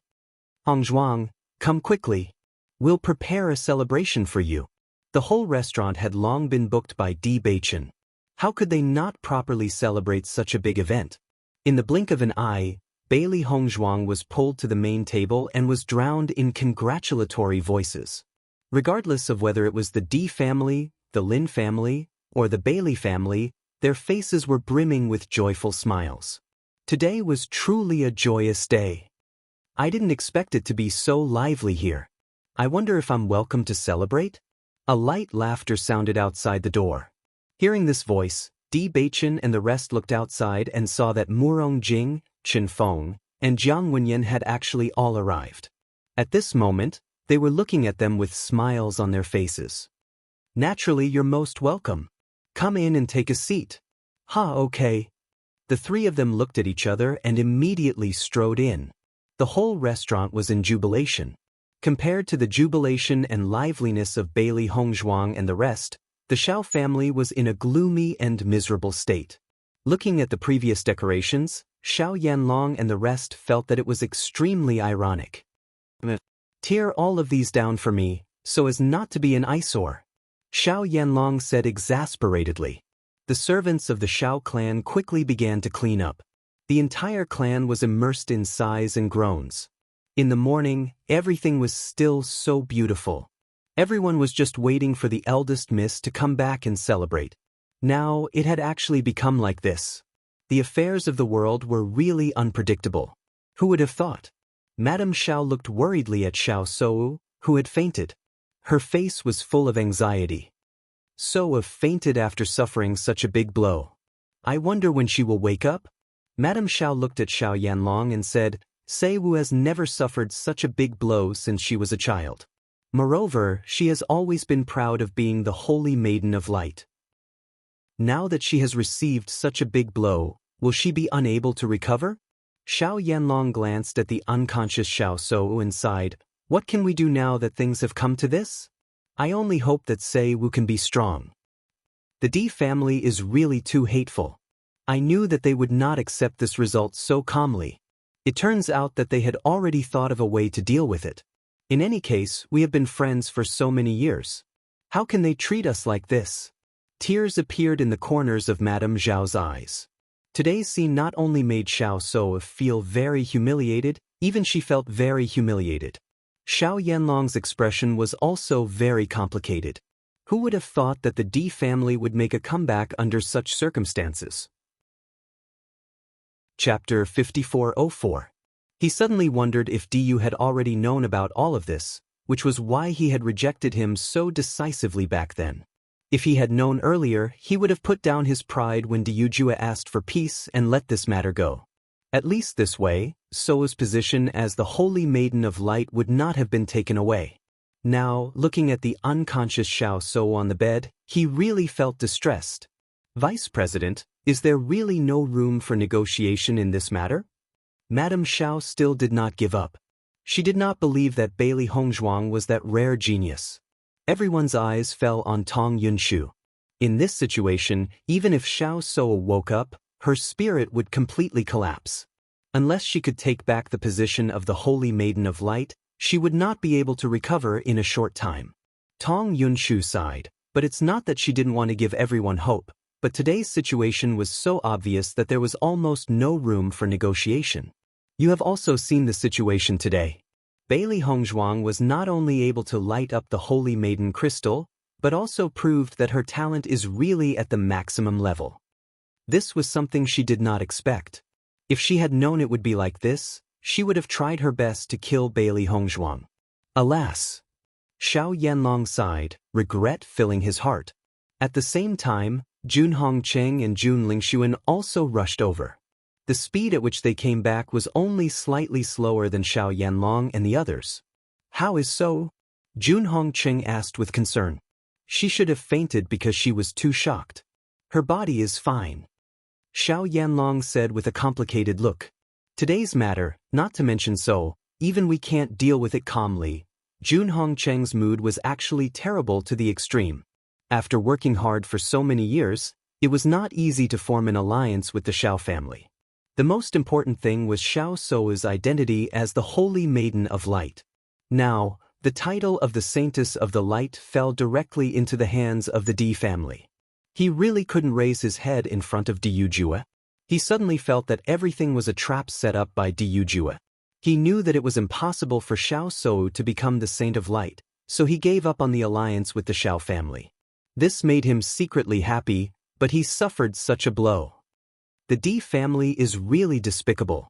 Hongzhuang, come quickly. We'll prepare a celebration for you. The whole restaurant had long been booked by Bewitching. How could they not properly celebrate such a big event? In the blink of an eye, Bailey Hongzhuang was pulled to the main table and was drowned in congratulatory voices. Regardless of whether it was the D family, the Lin family, or the Bailey family, their faces were brimming with joyful smiles. Today was truly a joyous day. I didn't expect it to be so lively here. I wonder if I'm welcome to celebrate? A light laughter sounded outside the door. Hearing this voice, Bewitching and the rest looked outside and saw that Murong Jing, Chen Feng, and Jiang Wenyan had actually all arrived. At this moment, they were looking at them with smiles on their faces. Naturally, you're most welcome. Come in and take a seat. Okay. The three of them looked at each other and immediately strode in. The whole restaurant was in jubilation. Compared to the jubilation and liveliness of Bailey Hongzhuang and the rest, the Xiao family was in a gloomy and miserable state. Looking at the previous decorations, Xiao Yanlong and the rest felt that it was extremely ironic. Tear all of these down for me, so as not to be an eyesore, Xiao Yanlong said exasperatedly. The servants of the Xiao clan quickly began to clean up. The entire clan was immersed in sighs and groans. In the morning, everything was still so beautiful. Everyone was just waiting for the eldest miss to come back and celebrate. Now, it had actually become like this. The affairs of the world were really unpredictable. Who would have thought? Madame Xiao looked worriedly at Xiao Sou, who had fainted. Her face was full of anxiety. Sou fainted after suffering such a big blow. I wonder when she will wake up? Madame Xiao looked at Xiao Yanlong and said, Seiwu has never suffered such a big blow since she was a child. Moreover, she has always been proud of being the Holy Maiden of Light. Now that she has received such a big blow, will she be unable to recover? Xiao Yanlong glanced at the unconscious Xiao Sou and sighed, what can we do now that things have come to this? I only hope that Seiwu can be strong. The Di family is really too hateful. I knew that they would not accept this result so calmly. It turns out that they had already thought of a way to deal with it. In any case, we have been friends for so many years. How can they treat us like this? Tears appeared in the corners of Madame Zhao's eyes. Today's scene not only made Xiao Sou feel very humiliated, even she felt very humiliated. Xiao Yanlong's expression was also very complicated. Who would have thought that the Di family would make a comeback under such circumstances? Chapter 5404. He suddenly wondered if Diyu had already known about all of this, which was why he had rejected him so decisively back then. If he had known earlier, he would have put down his pride when Diyujua asked for peace and let this matter go. At least this way, Sou's position as the Holy Maiden of Light would not have been taken away. Now, looking at the unconscious Xiao Sou on the bed, he really felt distressed. Vice President, is there really no room for negotiation in this matter? Madame Xiao still did not give up. She did not believe that Bailey Hongzhuang was that rare genius. Everyone's eyes fell on Tong Yunshu. In this situation, even if Xiao Sou woke up, her spirit would completely collapse. Unless she could take back the position of the Holy Maiden of Light, she would not be able to recover in a short time. Tong Yunshu sighed, but it's not that she didn't want to give everyone hope, but today's situation was so obvious that there was almost no room for negotiation. You have also seen the situation today. Bailey Hongzhuang was not only able to light up the Holy Maiden crystal, but also proved that her talent is really at the maximum level. This was something she did not expect. If she had known it would be like this, she would have tried her best to kill Bailey Hongzhuang. Alas! Xiao Yanlong sighed, regret filling his heart. At the same time, Jun Hongcheng and Jun Lingshuan also rushed over. The speed at which they came back was only slightly slower than Xiao Yanlong and the others. How is so? Jun Hongcheng asked with concern. She should have fainted because she was too shocked. Her body is fine. Xiao Yanlong said with a complicated look. Today's matter, not to mention so, even we can't deal with it calmly. Jun Hongcheng's mood was actually terrible to the extreme. After working hard for so many years, it was not easy to form an alliance with the Xiao family. The most important thing was Xiao Sou's identity as the Holy Maiden of Light. Now, the title of the Saintess of the Light fell directly into the hands of the Di family. He really couldn't raise his head in front of Diyujua. He suddenly felt that everything was a trap set up by Diyujua. He knew that it was impossible for Xiao Sou to become the Saint of Light, so he gave up on the alliance with the Xiao family. This made him secretly happy, but he suffered such a blow. The D family is really despicable.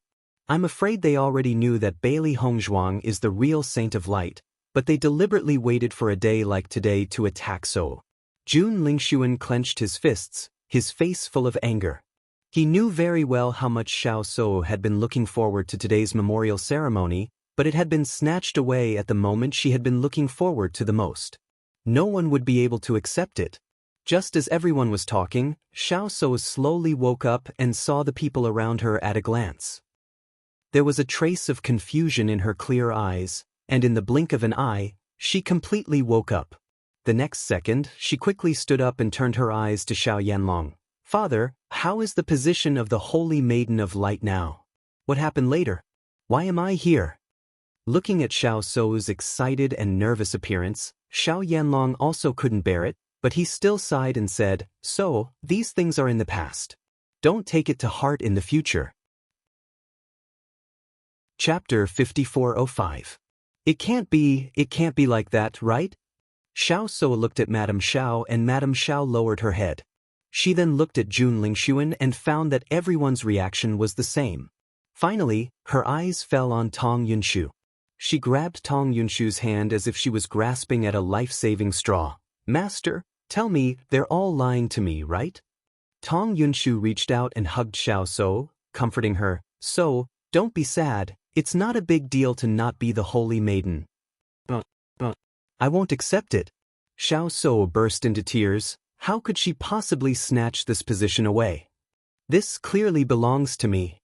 I'm afraid they already knew that Bailey Hongzhuang is the real saint of light, but they deliberately waited for a day like today to attack So. Jun Lingshuan clenched his fists, his face full of anger. He knew very well how much Xiao So had been looking forward to today's memorial ceremony, but it had been snatched away at the moment she had been looking forward to the most. No one would be able to accept it. Just as everyone was talking, Xiao So slowly woke up and saw the people around her at a glance. There was a trace of confusion in her clear eyes, and in the blink of an eye, she completely woke up. The next second, she quickly stood up and turned her eyes to Xiao Yanlong. "Father, how is the position of the Holy Maiden of Light now? What happened later? Why am I here?" Looking at Xiao So's excited and nervous appearance, Xiao Yanlong also couldn't bear it, but he still sighed and said, "So, these things are in the past. Don't take it to heart in the future." Chapter 5405. It can't be like that, right? Xiao So looked at Madame Xiao and Madame Xiao lowered her head. She then looked at Jun Lingshuan and found that everyone's reaction was the same. Finally, her eyes fell on Tong Yunshu. She grabbed Tong Yunshu's hand as if she was grasping at a life-saving straw. "Master, tell me, they're all lying to me, right?" Tong Yunshu reached out and hugged Xiao So, comforting her. "So, don't be sad. It's not a big deal to not be the Holy Maiden." But, I won't accept it." Xiao So burst into tears. How could she possibly snatch this position away? "This clearly belongs to me."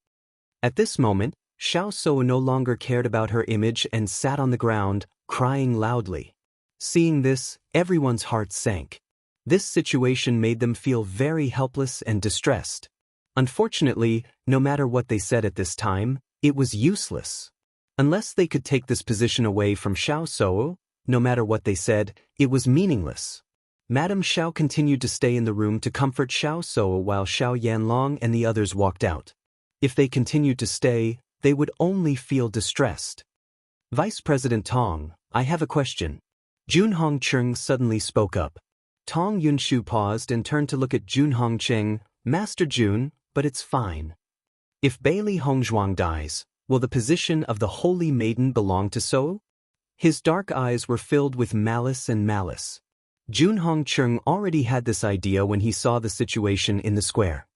At this moment, Xiao So no longer cared about her image and sat on the ground, crying loudly. Seeing this, everyone's heart sank. This situation made them feel very helpless and distressed. Unfortunately, no matter what they said at this time, it was useless. Unless they could take this position away from Xiao So, no matter what they said, it was meaningless. Madame Xiao continued to stay in the room to comfort Xiao So while Xiao Yanlong and the others walked out. If they continued to stay, they would only feel distressed. "Vice President Tong, I have a question." Jun Hongcheng suddenly spoke up. Tong Yunshu paused and turned to look at Jun Hongcheng. "Master Jun, but it's fine. If Bailey Hongzhuang dies, will the position of the Holy Maiden belong to So?" His dark eyes were filled with malice and malice. Jun Hongcheng already had this idea when he saw the situation in the square.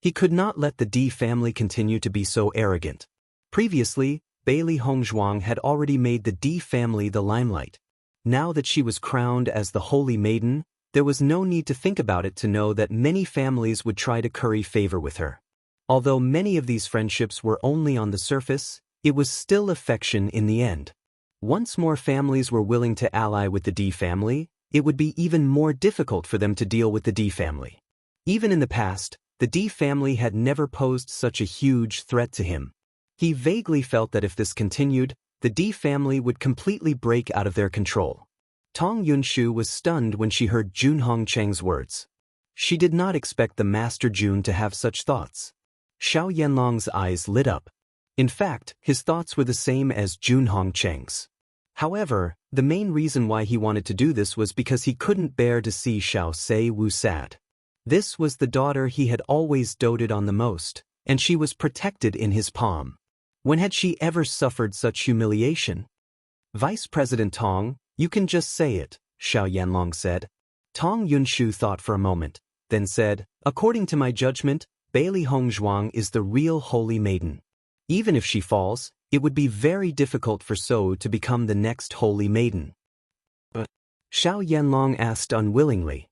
He could not let the D family continue to be so arrogant. Previously, Bailey Hongzhuang had already made the D family the limelight. Now that she was crowned as the Holy Maiden, there was no need to think about it to know that many families would try to curry favor with her. Although many of these friendships were only on the surface, it was still affection in the end. Once more families were willing to ally with the D family, it would be even more difficult for them to deal with the D family. Even in the past, the D family had never posed such a huge threat to him. He vaguely felt that if this continued, the D family would completely break out of their control. Tong Yunshu was stunned when she heard Jun Hongcheng's words. She did not expect the Master Jun to have such thoughts. Xiao Yanlong's eyes lit up. In fact, his thoughts were the same as Jun Hongcheng's. However, the main reason why he wanted to do this was because he couldn't bear to see Xiao Se-wu sad. This was the daughter he had always doted on the most, and she was protected in his palm. When had she ever suffered such humiliation? "Vice President Tong, you can just say it," Xiao Yanlong said. Tong Yunshu thought for a moment, then said, "According to my judgment, Bailey Hongzhuang is the real Holy Maiden. Even if she falls, it would be very difficult for So to become the next Holy Maiden." But Xiao Yanlong asked unwillingly.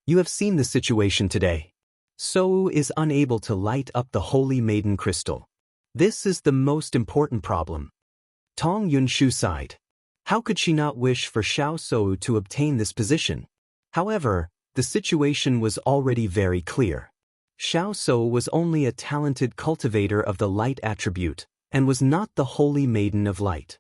"You have seen the situation today. So is unable to light up the Holy Maiden crystal. This is the most important problem." Tong Yunshu sighed. How could she not wish for Xiao So to obtain this position? However, the situation was already very clear. Xiao So was only a talented cultivator of the light attribute, and was not the Holy Maiden of Light.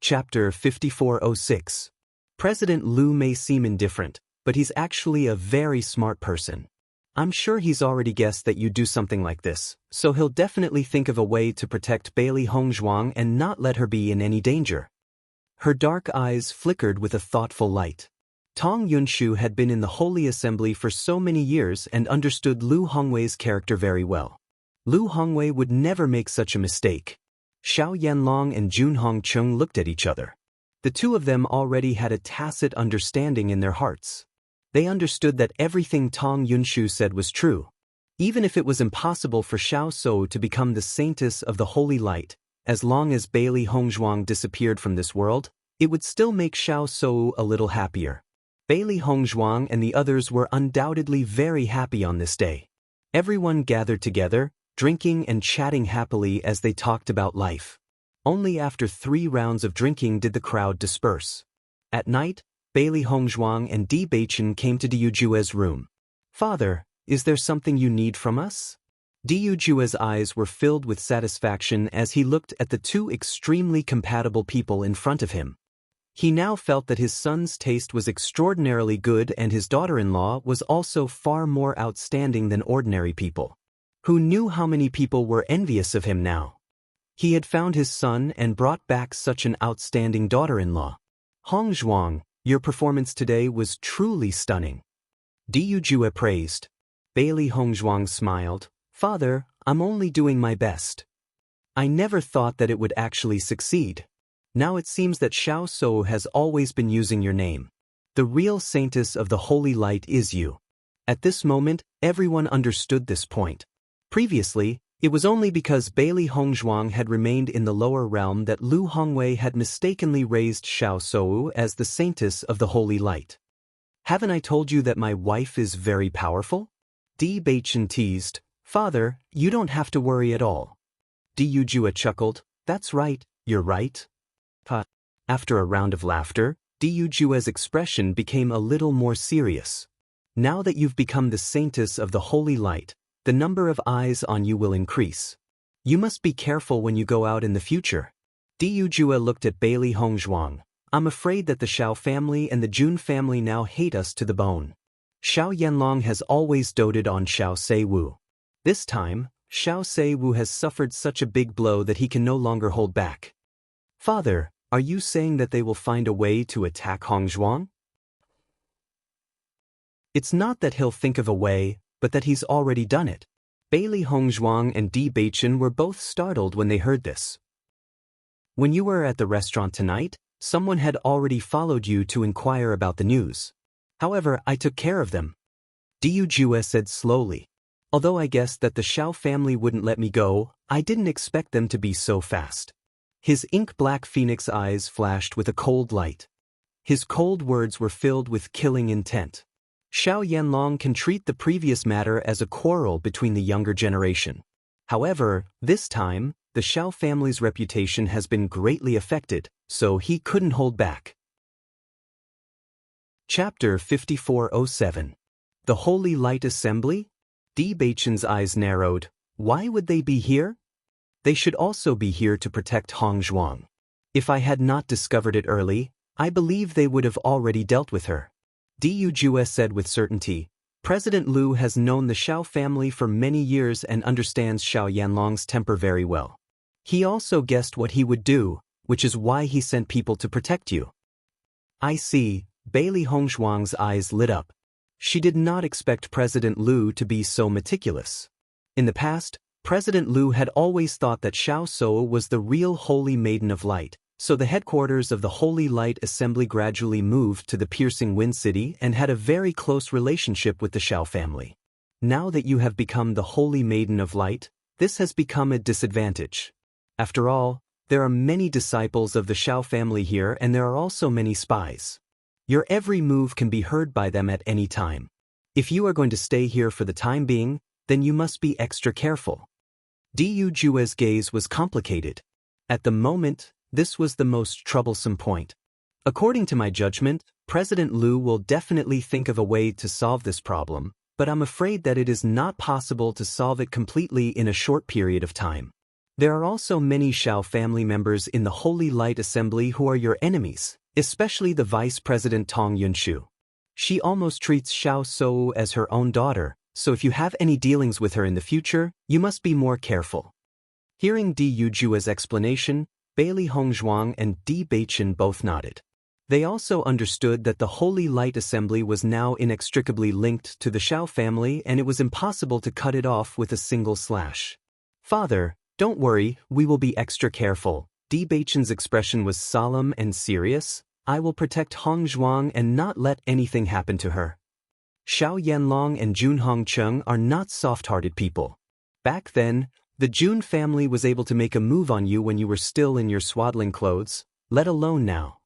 Chapter 5406. President Liu may seem indifferent, but he's actually a very smart person. I'm sure he's already guessed that you do something like this, so he'll definitely think of a way to protect Bailey Hongzhuang and not let her be in any danger. Her dark eyes flickered with a thoughtful light. Tong Yunshu had been in the Holy Assembly for so many years and understood Lu Hongwei's character very well. Lu Hongwei would never make such a mistake. Xiao Yanlong and Jun Hongcheng looked at each other. The two of them already had a tacit understanding in their hearts. They understood that everything Tong Yunshu said was true. Even if it was impossible for Xiao Shou to become the saintess of the Holy Light, as long as Bailey Hongzhuang disappeared from this world, it would still make Xiao Shou a little happier. Bailey Hongzhuang and the others were undoubtedly very happy on this day. Everyone gathered together, drinking and chatting happily as they talked about life. Only after 3 rounds of drinking did the crowd disperse. At night, Bailey Hongzhuang and Di Beichen came to Diyu Jue's room. "Father, is there something you need from us?" Diyu Jue's eyes were filled with satisfaction as he looked at the two extremely compatible people in front of him. He now felt that his son's taste was extraordinarily good and his daughter-in-law was also far more outstanding than ordinary people. Who knew how many people were envious of him now? He had found his son and brought back such an outstanding daughter-in-law. "Hongzhuang, your performance today was truly stunning," Diyu Jue praised. Bailey Hongzhuang smiled. "Father, I'm only doing my best. I never thought that it would actually succeed. Now it seems that Xiao Shou has always been using your name. The real saintess of the Holy Light is you." At this moment, everyone understood this point. Previously, it was only because Bailey Hongzhuang had remained in the lower realm that Lu Hongwei had mistakenly raised Xiao Shou as the saintess of the Holy Light. "Haven't I told you that my wife is very powerful?" Di Beichen teased. "Father, you don't have to worry at all." Diyu Jue chuckled. "That's right, you're right." After a round of laughter, Diyu Jue's expression became a little more serious. "Now that you've become the saintess of the Holy Light, the number of eyes on you will increase. You must be careful when you go out in the future." Diyu Jue looked at Bailey Hongzhuang. "I'm afraid that the Xiao family and the Jun family now hate us to the bone. Xiao Yanlong has always doted on Xiao Seiwu. This time, Xiao Seiwu has suffered such a big blow that he can no longer hold back." "Father, are you saying that they will find a way to attack Hongzhuang?" "It's not that he'll think of a way, but that he's already done it." Bailey Hongzhuang and Di Beichen were both startled when they heard this. "When you were at the restaurant tonight, someone had already followed you to inquire about the news. However, I took care of them," Diyu Jue said slowly. "Although I guessed that the Xiao family wouldn't let me go, I didn't expect them to be so fast." His ink-black phoenix eyes flashed with a cold light. His cold words were filled with killing intent. Xiao Yanlong can treat the previous matter as a quarrel between the younger generation. However, this time, the Xiao family's reputation has been greatly affected, so he couldn't hold back. Chapter 5407. The Holy Light Assembly? Di Beichen's eyes narrowed. Why would they be here? They should also be here to protect Hongzhuang. If I had not discovered it early, I believe they would have already dealt with her. Diyu Jue said with certainty. President Lu has known the Xiao family for many years and understands Xiao Yanlong's temper very well. He also guessed what he would do, which is why he sent people to protect you. I see. Bailey Hongzhuang's eyes lit up. She did not expect President Lu to be so meticulous. In the past, President Lu had always thought that Xiao Shou was the real Holy Maiden of Light, so the headquarters of the Holy Light Assembly gradually moved to the Piercing Wind City and had a very close relationship with the Xiao family. Now that you have become the Holy Maiden of Light, this has become a disadvantage. After all, there are many disciples of the Xiao family here and there are also many spies. Your every move can be heard by them at any time. If you are going to stay here for the time being, then you must be extra careful. Diyu Jue's gaze was complicated. At the moment, this was the most troublesome point. According to my judgment, President Lu will definitely think of a way to solve this problem, but I'm afraid that it is not possible to solve it completely in a short period of time. There are also many Xiao family members in the Holy Light Assembly who are your enemies, especially the Vice President Tong Yunshu. She almost treats Xiao Shou as her own daughter, so if you have any dealings with her in the future, you must be more careful. Hearing Diyu Jue's explanation, Bailey Hongzhuang and Di Beichen both nodded. They also understood that the Holy Light Assembly was now inextricably linked to the Shao family and it was impossible to cut it off with a single slash. "Father, don't worry, we will be extra careful." Bewitching's expression was solemn and serious. "I will protect Hong Zhuang and not let anything happen to her." Xiao Yanlong and Jun Hongcheng are not soft-hearted people. Back then, the Jun family was able to make a move on you when you were still in your swaddling clothes, let alone now.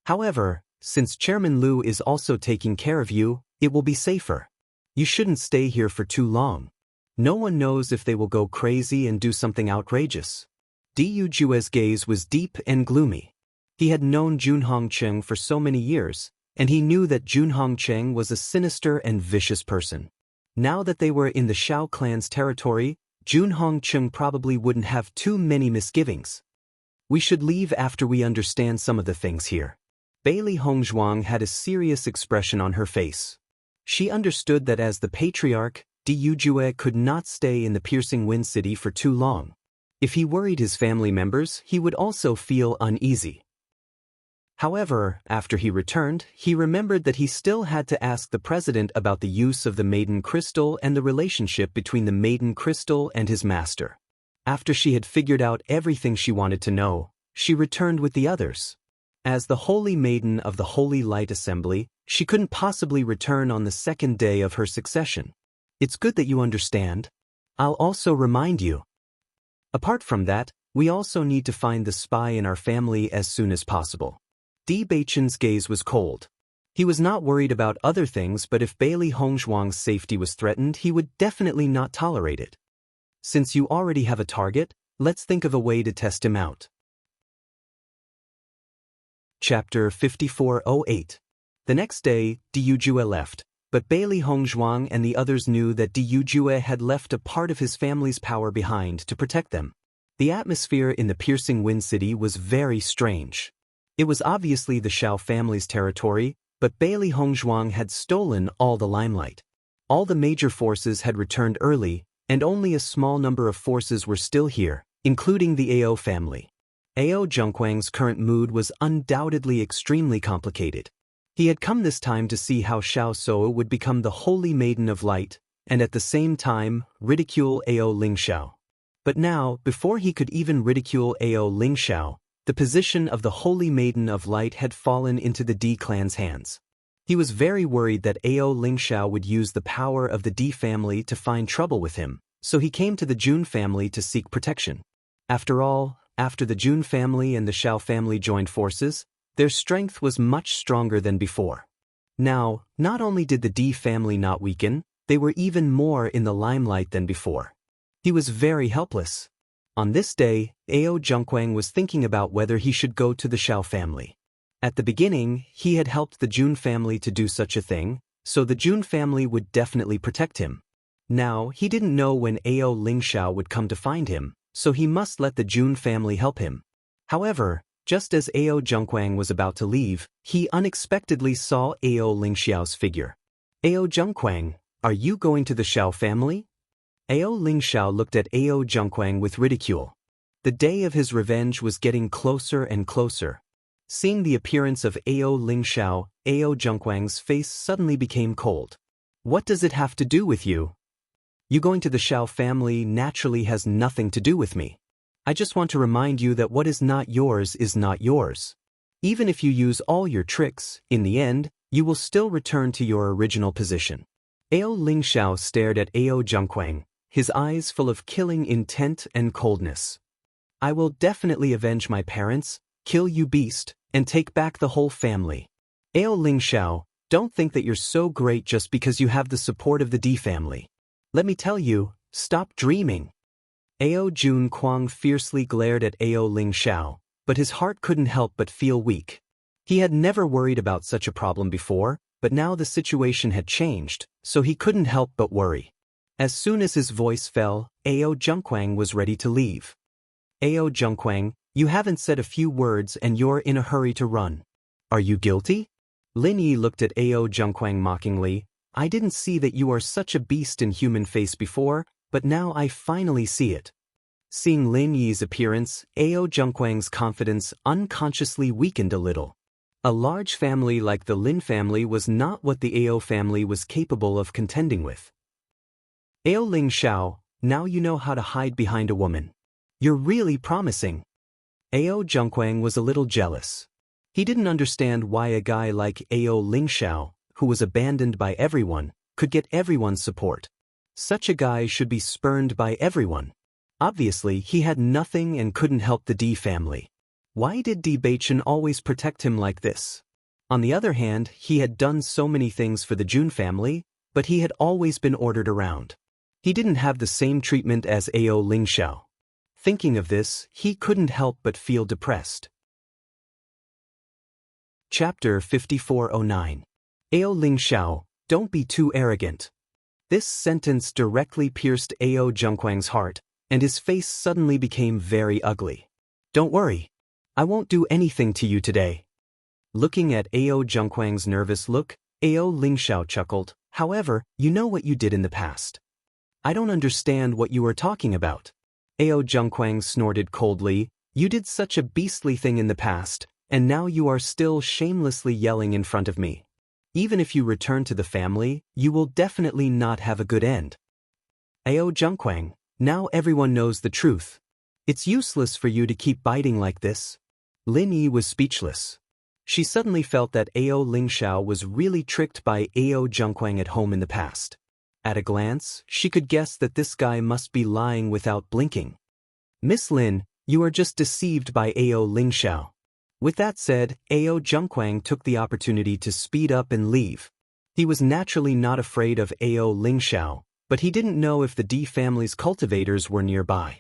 However, since Chairman Liu is also taking care of you, it will be safer. You shouldn't stay here for too long. No one knows if they will go crazy and do something outrageous. Du Jue's gaze was deep and gloomy. He had known Jun Hongcheng for so many years, and he knew that Jun Hongcheng was a sinister and vicious person. Now that they were in the Shao clan's territory, Jun Hongcheng probably wouldn't have too many misgivings. "We should leave after we understand some of the things here." Bailey Hongzhuang had a serious expression on her face. She understood that as the patriarch, Du Jue could not stay in the Piercing Wind City for too long. If he worried his family members, he would also feel uneasy. However, after he returned, he remembered that he still had to ask the president about the use of the Maiden Crystal and the relationship between the Maiden Crystal and his master. After she had figured out everything she wanted to know, she returned with the others. As the Holy Maiden of the Holy Light Assembly, she couldn't possibly return on the second day of her succession. "It's good that you understand. I'll also remind you. Apart from that, we also need to find the spy in our family as soon as possible." Bewitching's gaze was cold. He was not worried about other things, but if Bailey Hongzhuang's safety was threatened, he would definitely not tolerate it. "Since you already have a target, let's think of a way to test him out." Chapter 5408. The next day, Du Jue left, but Bailey Hongzhuang and the others knew that Du Jue had left a part of his family's power behind to protect them. The atmosphere in the Piercing Wind City was very strange. It was obviously the Shao family's territory, but Bailey Hongzhuang had stolen all the limelight. All the major forces had returned early, and only a small number of forces were still here, including the Ao family. Ao Zhongquang's current mood was undoubtedly extremely complicated. He had come this time to see how Xiao Suo would become the Holy Maiden of Light, and at the same time, ridicule Ao Lingxiao. But now, before he could even ridicule Ao Lingxiao, the position of the Holy Maiden of Light had fallen into the D clan's hands. He was very worried that Ao Lingxiao would use the power of the D family to find trouble with him, so he came to the Jun family to seek protection. After all, after the Jun family and the Shao family joined forces, their strength was much stronger than before. Now, not only did the D family not weaken, they were even more in the limelight than before. He was very helpless. On this day, Ao Zhongquang was thinking about whether he should go to the Shao family. At the beginning, he had helped the Jun family to do such a thing, so the Jun family would definitely protect him. Now, he didn't know when Ao Lingxiao would come to find him, so he must let the Jun family help him. However, just as Ao Zhongquang was about to leave, he unexpectedly saw Ao Lingxiao's figure. "Ao Zhongquang, are you going to the Shao family?" Ao Lingxiao looked at Ao Zhongquang with ridicule. The day of his revenge was getting closer and closer. Seeing the appearance of Ao Lingxiao, Ao Zhongquang's face suddenly became cold. "What does it have to do with you? You going to the Shao family naturally has nothing to do with me. I just want to remind you that what is not yours is not yours. Even if you use all your tricks, in the end, you will still return to your original position." Ao Lingxiao stared at Ao Zhongquang, his eyes full of killing intent and coldness. "I will definitely avenge my parents, kill you beast, and take back the whole family. Ao Lingxiao, don't think that you're so great just because you have the support of the D family. Let me tell you, stop dreaming." Ao Jun Quang fiercely glared at Ao Lingxiao, but his heart couldn't help but feel weak. He had never worried about such a problem before, but now the situation had changed, so he couldn't help but worry. As soon as his voice fell, Ao Zhongquang was ready to leave. "Ao Zhongquang, you haven't said a few words and you're in a hurry to run. Are you guilty?" Lin Yi looked at Ao Zhongquang mockingly. "I didn't see that you are such a beast in human face before, but now I finally see it." Seeing Lin Yi's appearance, Ao Zhongquang's confidence unconsciously weakened a little. A large family like the Lin family was not what the Ao family was capable of contending with. Ao Ling Xiao, now you know how to hide behind a woman. You're really promising. Ao Zhongquang was a little jealous. He didn't understand why a guy like Ao Ling Xiao, who was abandoned by everyone, could get everyone's support. Such a guy should be spurned by everyone. Obviously, he had nothing and couldn't help the D family. Why did Bewitching always protect him like this? On the other hand, he had done so many things for the Jun family, but he had always been ordered around. He didn't have the same treatment as Ao Ling Xiao. Thinking of this, he couldn't help but feel depressed. Chapter 5409. Ao Ling Xiao, don't be too arrogant. This sentence directly pierced Ao Zhongquang's heart, and his face suddenly became very ugly. Don't worry. I won't do anything to you today. Looking at Ao Zhongquang's nervous look, Ao Ling Xiao chuckled. However, you know what you did in the past. I don't understand what you are talking about. Ao Zhongquang snorted coldly. You did such a beastly thing in the past, and now you are still shamelessly yelling in front of me. Even if you return to the family, you will definitely not have a good end. Ao Zhongquang, now everyone knows the truth. It's useless for you to keep biting like this. Lin Yi was speechless. She suddenly felt that Ao Ling Xiao was really tricked by Ao Zhongquang at home in the past. At a glance, she could guess that this guy must be lying without blinking. Miss Lin, you are just deceived by Ao Ling Xiao. With that said, Ao Zhongquang took the opportunity to speed up and leave. He was naturally not afraid of Ao Ling Xiao, but he didn't know if the D family's cultivators were nearby.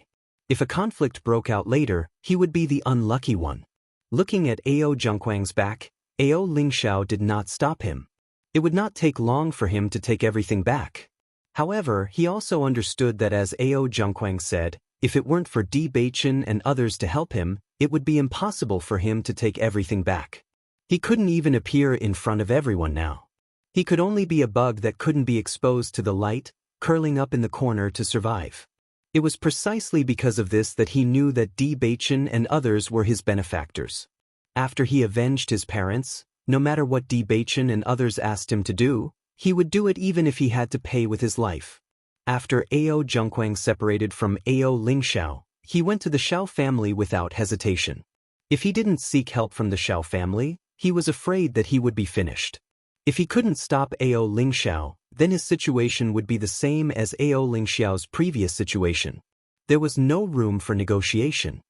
If a conflict broke out later, he would be the unlucky one. Looking at Ao Zhongquang's back, Ao Ling Xiao did not stop him. It would not take long for him to take everything back. However, he also understood that as Ao Zhongquang said, if it weren't for Bewitching and others to help him, it would be impossible for him to take everything back. He couldn't even appear in front of everyone now. He could only be a bug that couldn't be exposed to the light, curling up in the corner to survive. It was precisely because of this that he knew that Bewitching and others were his benefactors. After he avenged his parents, no matter what Bewitching and others asked him to do, he would do it even if he had to pay with his life. After Ao Zhongquang separated from Ao Ling Xiao, he went to the Xiao family without hesitation. If he didn't seek help from the Xiao family, he was afraid that he would be finished. If he couldn't stop Ao Ling Xiao, then his situation would be the same as Ao Ling Xiao's previous situation. There was no room for negotiation.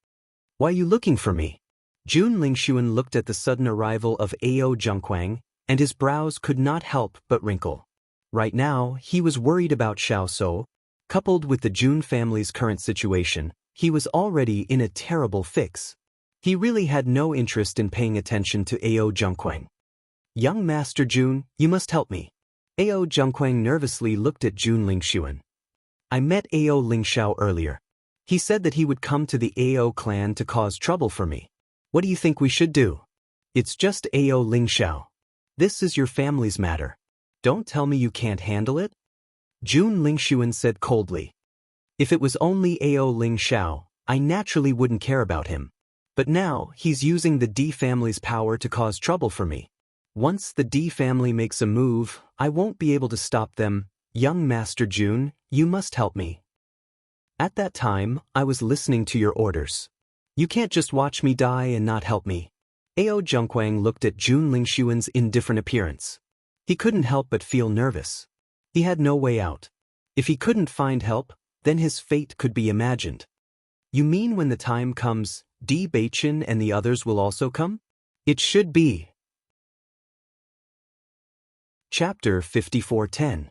Why are you looking for me? Jun Lingxuan looked at the sudden arrival of Ao Zhongquang, and his brows could not help but wrinkle. Right now, he was worried about Xiao So. Coupled with the Jun family's current situation, he was already in a terrible fix. He really had no interest in paying attention to Ao Zhongquang. Young Master Jun, you must help me. Ao Zhongquang nervously looked at Jun Lingxuan. I met Ao Ling Xiao earlier. He said that he would come to the Ao clan to cause trouble for me. What do you think we should do? It's just Ao Ling Xiao. This is your family's matter. Don't tell me you can't handle it. Jun Lingxuan said coldly. If it was only Ao Ling Xiao, I naturally wouldn't care about him. But now, he's using the D family's power to cause trouble for me. Once the D family makes a move, I won't be able to stop them. Young Master Jun, you must help me. At that time, I was listening to your orders. You can't just watch me die and not help me. Ao Zhongquang looked at Jun Lingxuan's indifferent appearance. He couldn't help but feel nervous. He had no way out. If he couldn't find help, then his fate could be imagined. You mean when the time comes, Bewitching and the others will also come? It should be. Chapter 5410.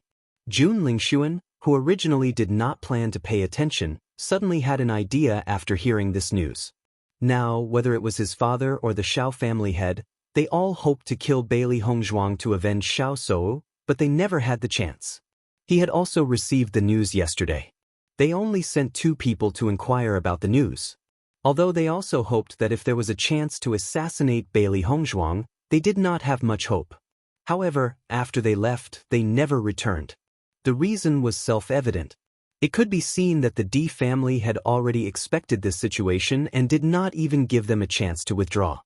Jun Lingxuan, who originally did not plan to pay attention, suddenly had an idea after hearing this news. Now, whether it was his father or the Xiao family head, they all hoped to kill Bailey Hongzhuang to avenge Xiao So, but they never had the chance. He had also received the news yesterday. They only sent 2 people to inquire about the news. Although they also hoped that if there was a chance to assassinate Bailey Hongzhuang, they did not have much hope. However, after they left, they never returned. The reason was self-evident. It could be seen that the D family had already expected this situation and did not even give them a chance to withdraw.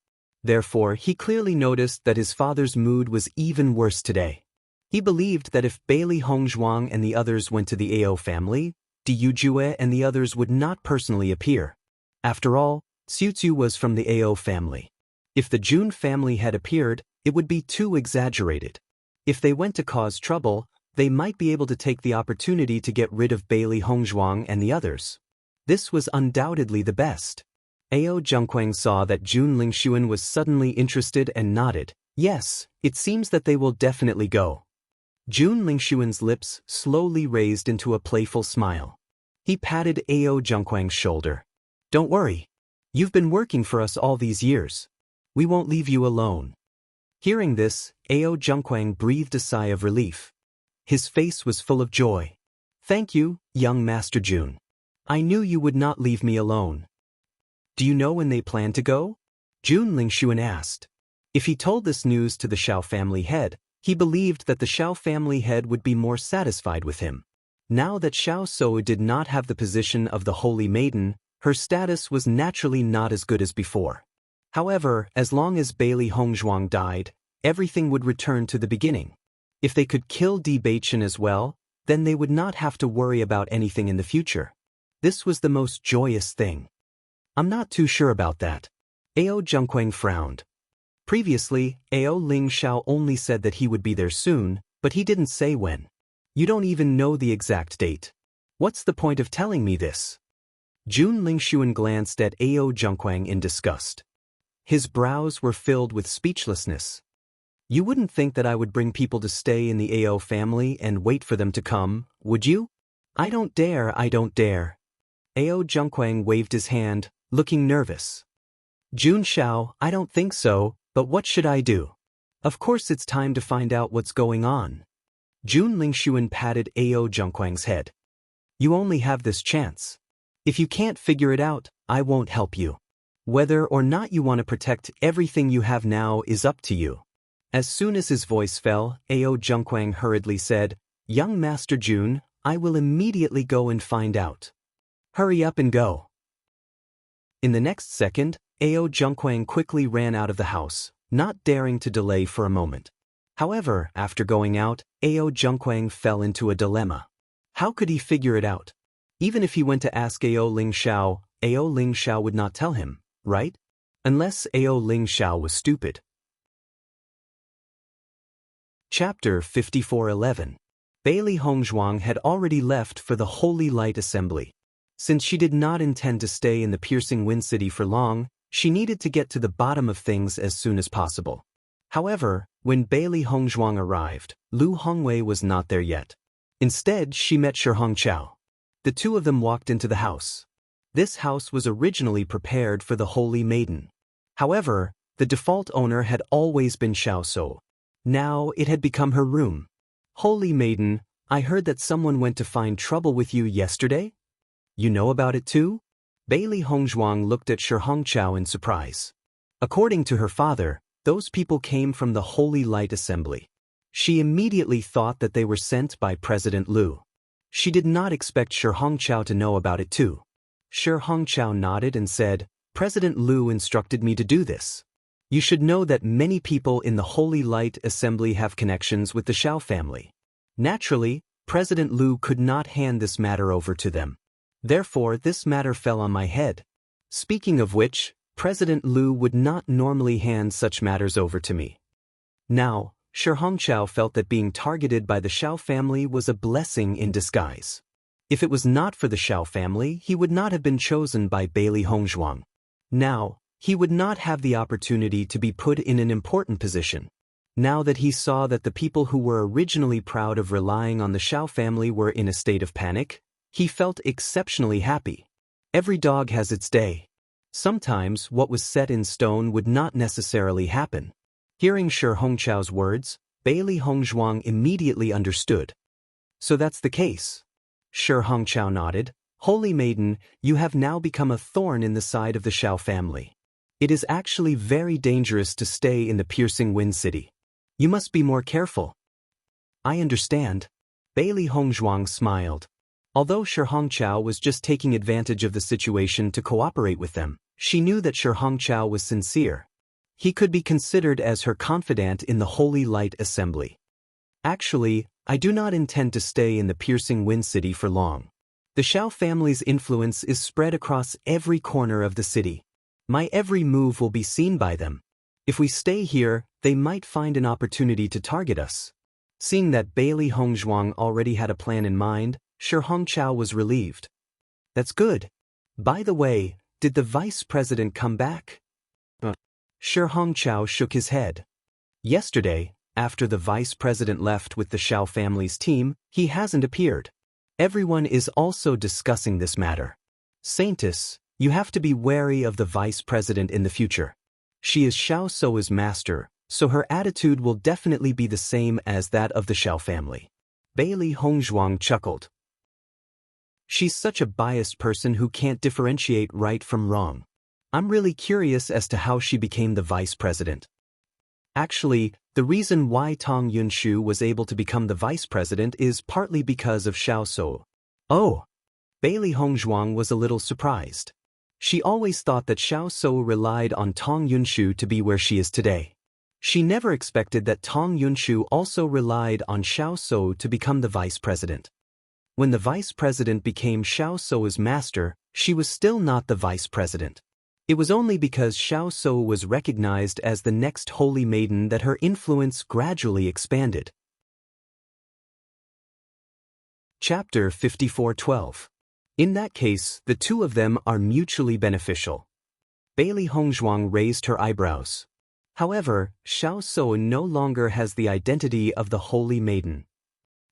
Therefore, he clearly noticed that his father's mood was even worse today. He believed that if Bailey Hongzhuang and the others went to the AO family, Diu Jue and the others would not personally appear. After all, Xiuzhu was from the AO family. If the Jun family had appeared, it would be too exaggerated. If they went to cause trouble, they might be able to take the opportunity to get rid of Bailey Hongzhuang and the others. This was undoubtedly the best. Ao Zhengquang saw that Jun Lingxuan was suddenly interested and nodded. Yes, it seems that they will definitely go. Jun Lingxuan's lips slowly raised into a playful smile. He patted Ao Zhengquang's shoulder. Don't worry. You've been working for us all these years. We won't leave you alone. Hearing this, Ao Zhengquang breathed a sigh of relief. His face was full of joy. Thank you, young Master Jun. I knew you would not leave me alone. Do you know when they plan to go? Jun Lingxuan asked. If he told this news to the Shao family head, he believed that the Shao family head would be more satisfied with him. Now that Xiao Shou did not have the position of the Holy Maiden, her status was naturally not as good as before. However, as long as Bailey Hongzhuang died, everything would return to the beginning. If they could kill Bewitching as well, then they would not have to worry about anything in the future. This was the most joyous thing. I'm not too sure about that. Ao Zhengquang frowned. Previously, Ao Ling Xiao only said that he would be there soon, but he didn't say when. You don't even know the exact date. What's the point of telling me this? Jun Lingxuan glanced at Ao Zhengquang in disgust. His brows were filled with speechlessness. You wouldn't think that I would bring people to stay in the AO family and wait for them to come, would you? I don't dare, I don't dare. Ao Zhengquang waved his hand, looking nervous. Jun Xiao, I don't think so, but what should I do? Of course it's time to find out what's going on. Jun Lingxuan patted Ao Zhengquang's head. You only have this chance. If you can't figure it out, I won't help you. Whether or not you want to protect everything you have now is up to you. As soon as his voice fell, Ao Zhengquang hurriedly said, Young Master Jun, I will immediately go and find out. Hurry up and go. In the next second, Ao Zhengquang quickly ran out of the house, not daring to delay for a moment. However, after going out, Ao Zhengquang fell into a dilemma. How could he figure it out? Even if he went to ask Ao Ling Xiao would not tell him, right? Unless Ao Ling Xiao was stupid. Chapter 54:11. Bailey Hongzhuang had already left for the Holy Light Assembly. Since she did not intend to stay in the Piercing Wind City for long, she needed to get to the bottom of things as soon as possible. However, when Bailey Hongzhuang arrived, Lu Hongwei was not there yet. Instead, she met Shi Hongchao. The two of them walked into the house. This house was originally prepared for the Holy Maiden. However, the default owner had always been Xiao Shou. Now it had become her room. Holy Maiden, I heard that someone went to find trouble with you yesterday? You know about it too? Bailey Hongzhuang looked at Shi Hongchao in surprise. According to her father, those people came from the Holy Light Assembly. She immediately thought that they were sent by President Lu. She did not expect Shi Hongchao to know about it too. Shi Hongchao nodded and said, President Lu instructed me to do this. You should know that many people in the Holy Light Assembly have connections with the Shao family. Naturally, President Lu could not hand this matter over to them. Therefore, this matter fell on my head. Speaking of which, President Lu would not normally hand such matters over to me. Now, Shi Hongchao felt that being targeted by the Shao family was a blessing in disguise. If it was not for the Shao family, he would not have been chosen by Bailey Hongzhuang. Now, he would not have the opportunity to be put in an important position. Now that he saw that the people who were originally proud of relying on the Shao family were in a state of panic, he felt exceptionally happy. Every dog has its day. Sometimes what was set in stone would not necessarily happen. Hearing Shi Hongchao's words, Bailey Hongzhuang immediately understood. So that's the case. Shi Hongchao nodded. Holy Maiden, you have now become a thorn in the side of the Shao family. It is actually very dangerous to stay in the Piercing Wind City. You must be more careful. I understand. Bailey Hongzhuang smiled. Although Shi Hongchao was just taking advantage of the situation to cooperate with them, she knew that Shi Hongchao was sincere. He could be considered as her confidant in the Holy Light Assembly. Actually, I do not intend to stay in the piercing wind city for long. The Xiao family's influence is spread across every corner of the city. My every move will be seen by them. If we stay here, they might find an opportunity to target us. Seeing that Bailey Hongzhuang already had a plan in mind, Shi Hongqiao was relieved. That's good. By the way, did the vice president come back? Shi Hongqiao shook his head. Yesterday, after the vice president left with the Xiao family's team, he hasn't appeared. Everyone is also discussing this matter. Saintess, you have to be wary of the vice president in the future. She is Xiao Sou's master, so her attitude will definitely be the same as that of the Xiao family. Bailey Hongzhuang chuckled. She's such a biased person who can't differentiate right from wrong. I'm really curious as to how she became the vice president. Actually, the reason why Tong Yunshu was able to become the vice president is partly because of Xiao Sou. Oh! Bailey Hongzhuang was a little surprised. She always thought that Xiao Sou relied on Tong Yunshu to be where she is today. She never expected that Tong Yunshu also relied on Xiao Sou to become the vice president. When the vice president became Xiao Sou's master, she was still not the vice president. It was only because Xiao Sou was recognized as the next holy maiden that her influence gradually expanded. Chapter 54:12. In that case, the two of them are mutually beneficial. Bailey Hongzhuang raised her eyebrows. However, Xiao Sou no longer has the identity of the holy maiden.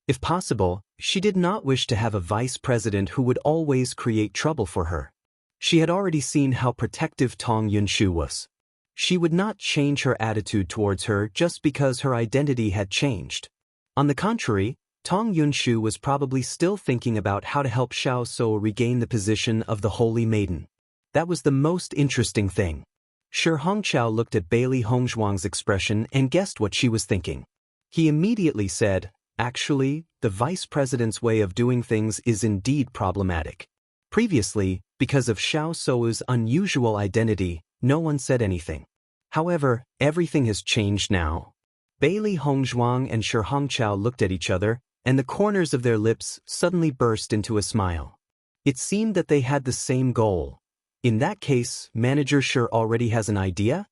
If possible, she did not wish to have a vice president who would always create trouble for her. She had already seen how protective Tong Yunshu was. She would not change her attitude towards her just because her identity had changed. On the contrary, Tong Yunshu was probably still thinking about how to help Xiao Sou regain the position of the Holy Maiden. That was the most interesting thing. Shi Hongqiao looked at Bailey Hongzhuang's expression and guessed what she was thinking. He immediately said, "Actually, the vice president's way of doing things is indeed problematic." Previously, because of Xiao Sou's unusual identity, no one said anything. However, everything has changed now. Bailey Hongzhuang and Shi Hongqiao looked at each other, and the corners of their lips suddenly burst into a smile. It seemed that they had the same goal. In that case, Manager Shi already has an idea?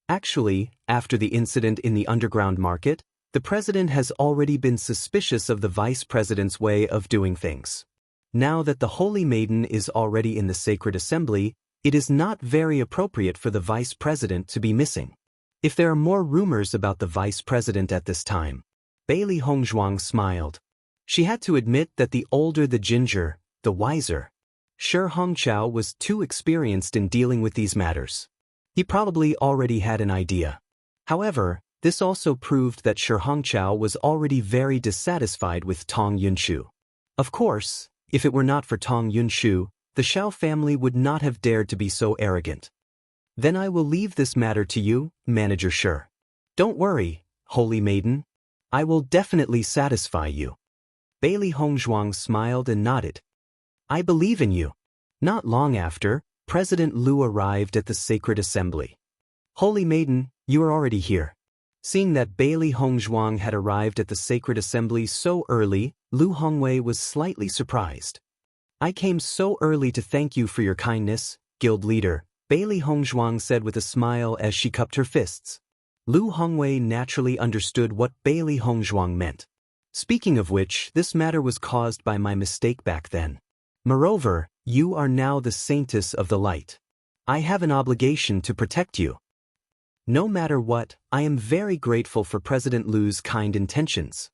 Actually, after the incident in the underground market, the president has already been suspicious of the vice president's way of doing things. Now that the Holy Maiden is already in the Sacred Assembly, it is not very appropriate for the vice president to be missing. If there are more rumors about the vice president at this time. Bailey Hongzhuang smiled. She had to admit that the older the ginger, the wiser. Shi Hongqiao was too experienced in dealing with these matters. He probably already had an idea. However, this also proved that Shi Hongqiao was already very dissatisfied with Tong Yunshu. Of course, if it were not for Tong Yunshu, the Xiao family would not have dared to be so arrogant. Then I will leave this matter to you, Manager Shi. Don't worry, Holy Maiden. I will definitely satisfy you. Bailey Hongzhuang smiled and nodded. I believe in you. Not long after, President Lu arrived at the Sacred Assembly. Holy Maiden, you are already here. Seeing that Bailey Hongzhuang had arrived at the Sacred Assembly so early, Lu Hongwei was slightly surprised. I came so early to thank you for your kindness, guild leader, Bailey Hongzhuang said with a smile as she cupped her fists. Lu Hongwei naturally understood what Bailey Hongzhuang meant. Speaking of which, this matter was caused by my mistake back then. Moreover, you are now the Saintess of the Light. I have an obligation to protect you. No matter what, I am very grateful for President Lu's kind intentions.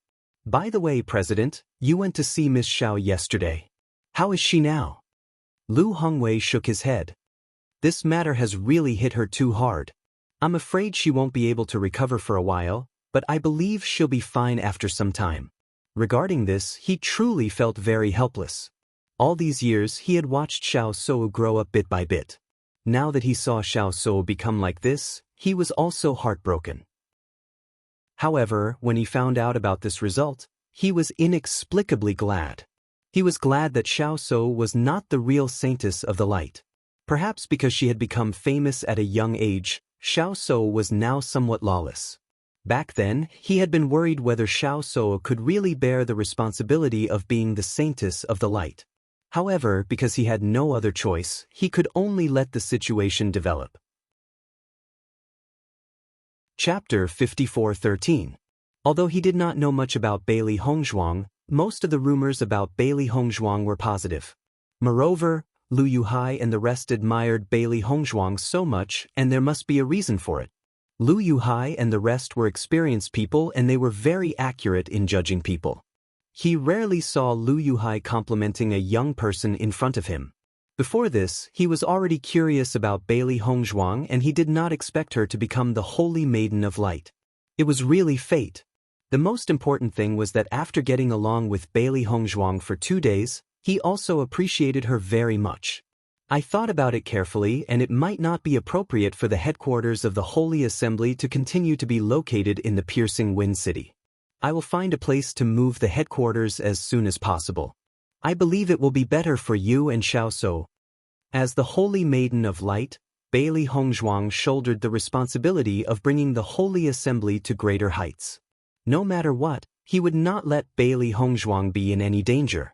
By the way, President, you went to see Miss Xiao yesterday. How is she now? Lu Hongwei shook his head. This matter has really hit her too hard. I'm afraid she won't be able to recover for a while, but I believe she'll be fine after some time. Regarding this, he truly felt very helpless. All these years he had watched Xiao Sou grow up bit by bit. Now that he saw Xiao Sou become like this, he was also heartbroken. However, when he found out about this result, he was inexplicably glad. He was glad that Xiao Sou was not the real Saintess of the Light. Perhaps because she had become famous at a young age, Xiao So was now somewhat lawless. Back then, he had been worried whether Xiao So could really bear the responsibility of being the saintess of the light. However, because he had no other choice, he could only let the situation develop. Chapter 54:13. Although he did not know much about Bailey Hongzhuang, most of the rumors about Bailey Hongzhuang were positive. Moreover, Lu Yuhai and the rest admired Bailey Hongzhuang so much, and there must be a reason for it. Lu Yuhai and the rest were experienced people and they were very accurate in judging people. He rarely saw Lu Yuhai complimenting a young person in front of him. Before this, he was already curious about Bailey Hongzhuang and he did not expect her to become the Holy Maiden of Light. It was really fate. The most important thing was that after getting along with Bailey Hongzhuang for 2 days, he also appreciated her very much. I thought about it carefully and it might not be appropriate for the headquarters of the Holy Assembly to continue to be located in the Piercing Wind City. I will find a place to move the headquarters as soon as possible. I believe it will be better for you and Xiao So. As the Holy Maiden of Light, Bailey Hongzhuang shouldered the responsibility of bringing the Holy Assembly to greater heights. No matter what, he would not let Bailey Hongzhuang be in any danger.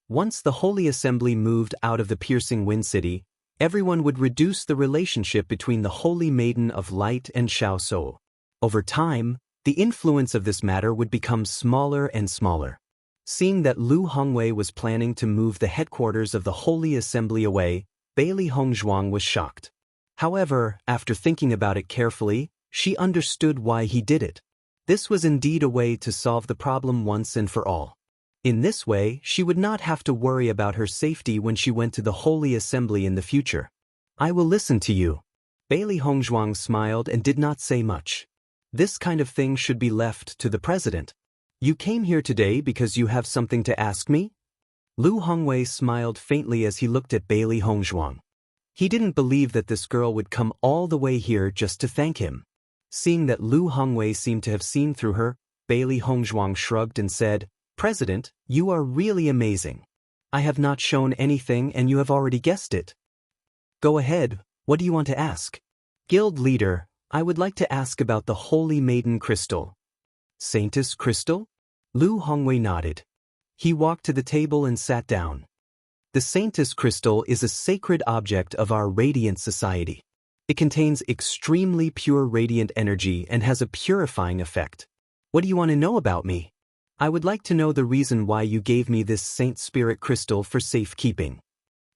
Once the Holy Assembly moved out of the Piercing Wind City, everyone would reduce the relationship between the Holy Maiden of Light and Xiao So. Over time, the influence of this matter would become smaller and smaller. Seeing that Lu Hongwei was planning to move the headquarters of the Holy Assembly away, Bailey Hongzhuang was shocked. However, after thinking about it carefully, she understood why he did it. This was indeed a way to solve the problem once and for all. In this way, she would not have to worry about her safety when she went to the Holy Assembly in the future. I will listen to you. Bailey Hongzhuang smiled and did not say much. This kind of thing should be left to the president. You came here today because you have something to ask me? Lu Hongwei smiled faintly as he looked at Bailey Hongzhuang. He didn't believe that this girl would come all the way here just to thank him. Seeing that Lu Hongwei seemed to have seen through her, Bailey Hongzhuang shrugged and said, "President, you are really amazing. I have not shown anything and you have already guessed it. Go ahead, what do you want to ask?" Guild leader, I would like to ask about the Holy Maiden Crystal. Saintess Crystal? Lu Hongwei nodded. He walked to the table and sat down. The Saintess Crystal is a sacred object of our radiant society. It contains extremely pure radiant energy and has a purifying effect. What do you want to know about me? I would like to know the reason why you gave me this Saint Spirit Crystal for safekeeping.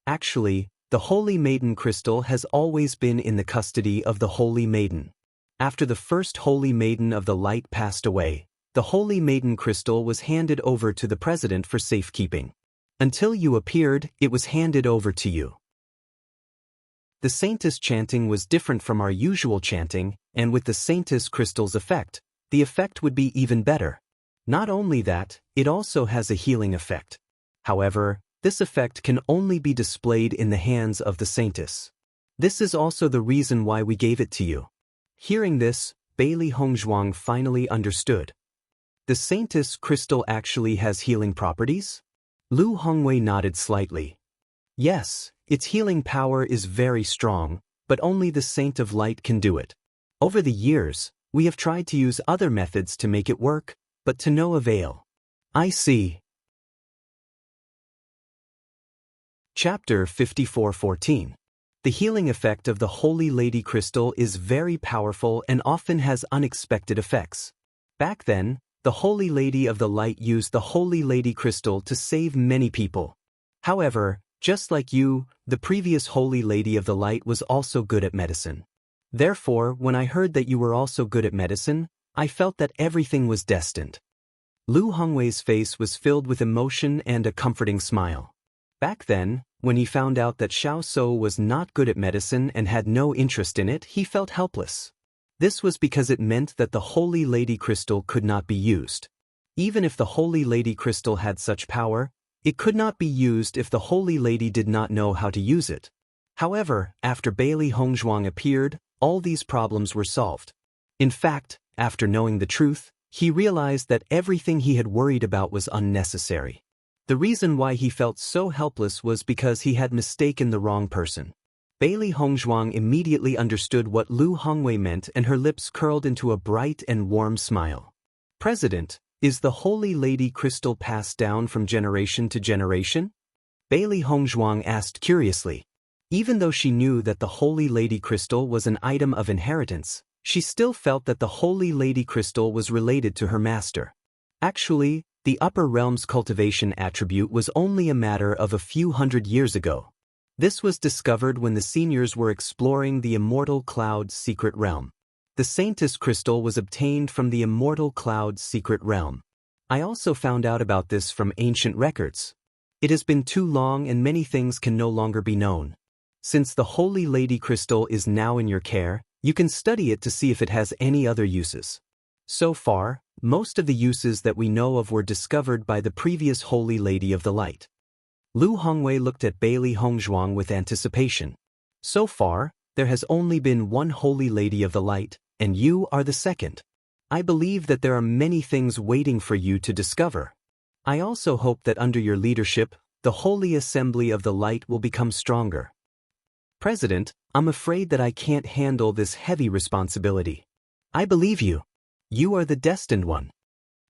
Actually, the Holy Maiden Crystal has always been in the custody of the Holy Maiden. After the first Holy Maiden of the Light passed away, the Holy Maiden Crystal was handed over to the president for safekeeping. Until you appeared, it was handed over to you. The Saintess chanting was different from our usual chanting, and with the Saintess Crystal's effect, the effect would be even better. Not only that, it also has a healing effect. However, this effect can only be displayed in the hands of the Saintess. This is also the reason why we gave it to you. Hearing this, Bailey Hongzhuang finally understood. The Saintess Crystal actually has healing properties? Lu Hongwei nodded slightly. Yes, its healing power is very strong, but only the Saint of Light can do it. Over the years, we have tried to use other methods to make it work, but to no avail. I see. Chapter 54:14. The healing effect of the Holy Lady Crystal is very powerful and often has unexpected effects. Back then, the Holy Lady of the Light used the Holy Lady Crystal to save many people. However, just like you, the previous Holy Lady of the Light was also good at medicine. Therefore, when I heard that you were also good at medicine, I felt that everything was destined. Lu Hongwei's face was filled with emotion and a comforting smile. Back then, when he found out that Xiao So was not good at medicine and had no interest in it, he felt helpless. This was because it meant that the Holy Lady Crystal could not be used. Even if the Holy Lady Crystal had such power, it could not be used if the Holy Lady did not know how to use it. However, after Bailey Hongzhuang appeared, all these problems were solved. In fact, after knowing the truth, he realized that everything he had worried about was unnecessary. The reason why he felt so helpless was because he had mistaken the wrong person. Bailey Hongzhuang immediately understood what Lu Hongwei meant and her lips curled into a bright and warm smile. President, is the Holy Lady Crystal passed down from generation to generation? Bailey Hongzhuang asked curiously. Even though she knew that the Holy Lady Crystal was an item of inheritance, she still felt that the Holy Lady Crystal was related to her master. Actually, the upper realm's cultivation attribute was only a matter of a few hundred years ago. This was discovered when the seniors were exploring the Immortal Cloud's secret realm. The Saintess Crystal was obtained from the Immortal Cloud's secret realm. I also found out about this from ancient records. It has been too long and many things can no longer be known. Since the Holy Lady Crystal is now in your care, you can study it to see if it has any other uses. So far, most of the uses that we know of were discovered by the previous Holy Lady of the Light. Lu Hongwei looked at Bailey Hongzhuang with anticipation. So far, there has only been one Holy Lady of the Light, and you are the second. I believe that there are many things waiting for you to discover. I also hope that under your leadership, the Holy Assembly of the Light will become stronger. President, I'm afraid that I can't handle this heavy responsibility. I believe you. You are the destined one.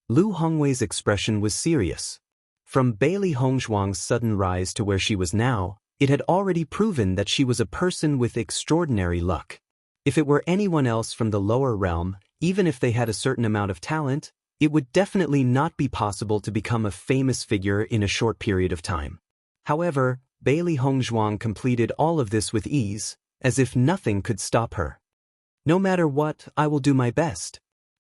Lu Hongwei's expression was serious. From Bailey Hongzhuang's sudden rise to where she was now, it had already proven that she was a person with extraordinary luck. If it were anyone else from the lower realm, even if they had a certain amount of talent, it would definitely not be possible to become a famous figure in a short period of time. However, Bailey Hongzhuang completed all of this with ease, as if nothing could stop her. No matter what, I will do my best.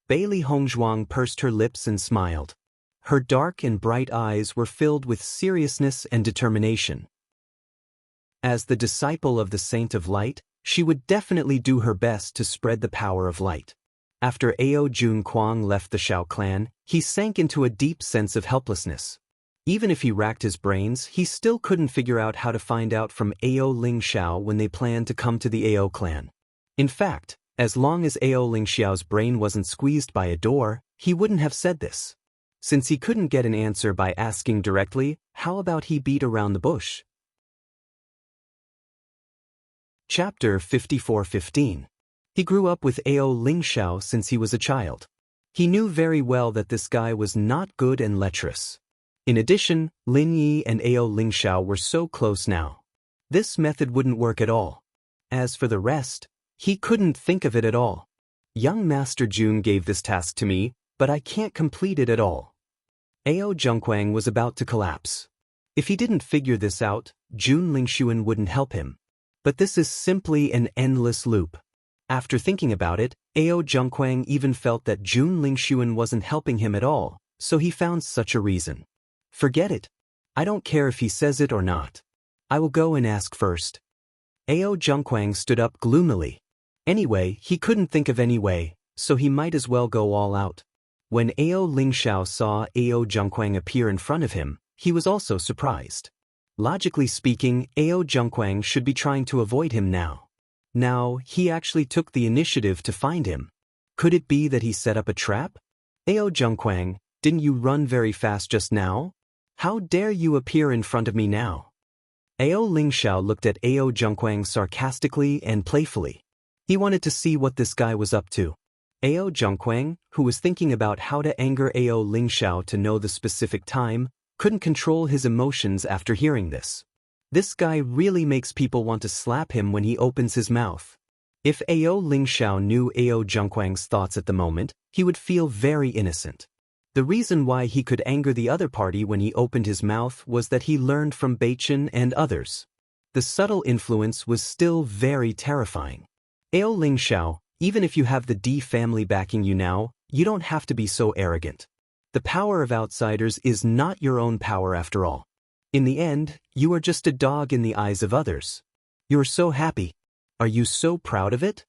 Bailey Hongzhuang pursed her lips and smiled. Her dark and bright eyes were filled with seriousness and determination. As the disciple of the Saint of Light, she would definitely do her best to spread the power of light. After Ao Jun Kuang left the Shao clan, he sank into a deep sense of helplessness. Even if he racked his brains, he still couldn't figure out how to find out from Ao Ling Xiao when they planned to come to the Ao clan. In fact, as long as Ao Ling Xiao's brain wasn't squeezed by a door, he wouldn't have said this. Since he couldn't get an answer by asking directly, how about he beat around the bush? Chapter 54:15. He grew up with Ao Ling Xiao since he was a child. He knew very well that this guy was not good and lecherous. In addition, Lin Yi and Ao Ling Xiao were so close now. This method wouldn't work at all. As for the rest, he couldn't think of it at all. Young Master Jun gave this task to me, but I can't complete it at all. Ao Zhengquang was about to collapse. If he didn't figure this out, Jun Lingshuan wouldn't help him. But this is simply an endless loop. After thinking about it, Ao Zhengquang even felt that Jun Lingshuan wasn't helping him at all, so he found such a reason. Forget it. I don't care if he says it or not. I will go and ask first. Ao Zhengquang stood up gloomily. Anyway, he couldn't think of any way, so he might as well go all out. When Ao Ling Xiao saw Ao Zhengquang appear in front of him, he was also surprised. Logically speaking, Ao Zhengquang should be trying to avoid him now. Now, he actually took the initiative to find him. Could it be that he set up a trap? Ao Zhengquang, didn't you run very fast just now? How dare you appear in front of me now? Ao Ling Xiao looked at Ao Zhengquang sarcastically and playfully. He wanted to see what this guy was up to. Ao Zhengquang, who was thinking about how to anger Ao Ling Xiao to know the specific time, couldn't control his emotions after hearing this. This guy really makes people want to slap him when he opens his mouth. If Ao Ling Xiao knew Ao Zhengquang's thoughts at the moment, he would feel very innocent. The reason why he could anger the other party when he opened his mouth was that he learned from Bewitching and others. The subtle influence was still very terrifying. Ao Ling Xiao, even if you have the D family backing you now, you don't have to be so arrogant. The power of outsiders is not your own power after all. In the end, you are just a dog in the eyes of others. You're so happy. Are you so proud of it?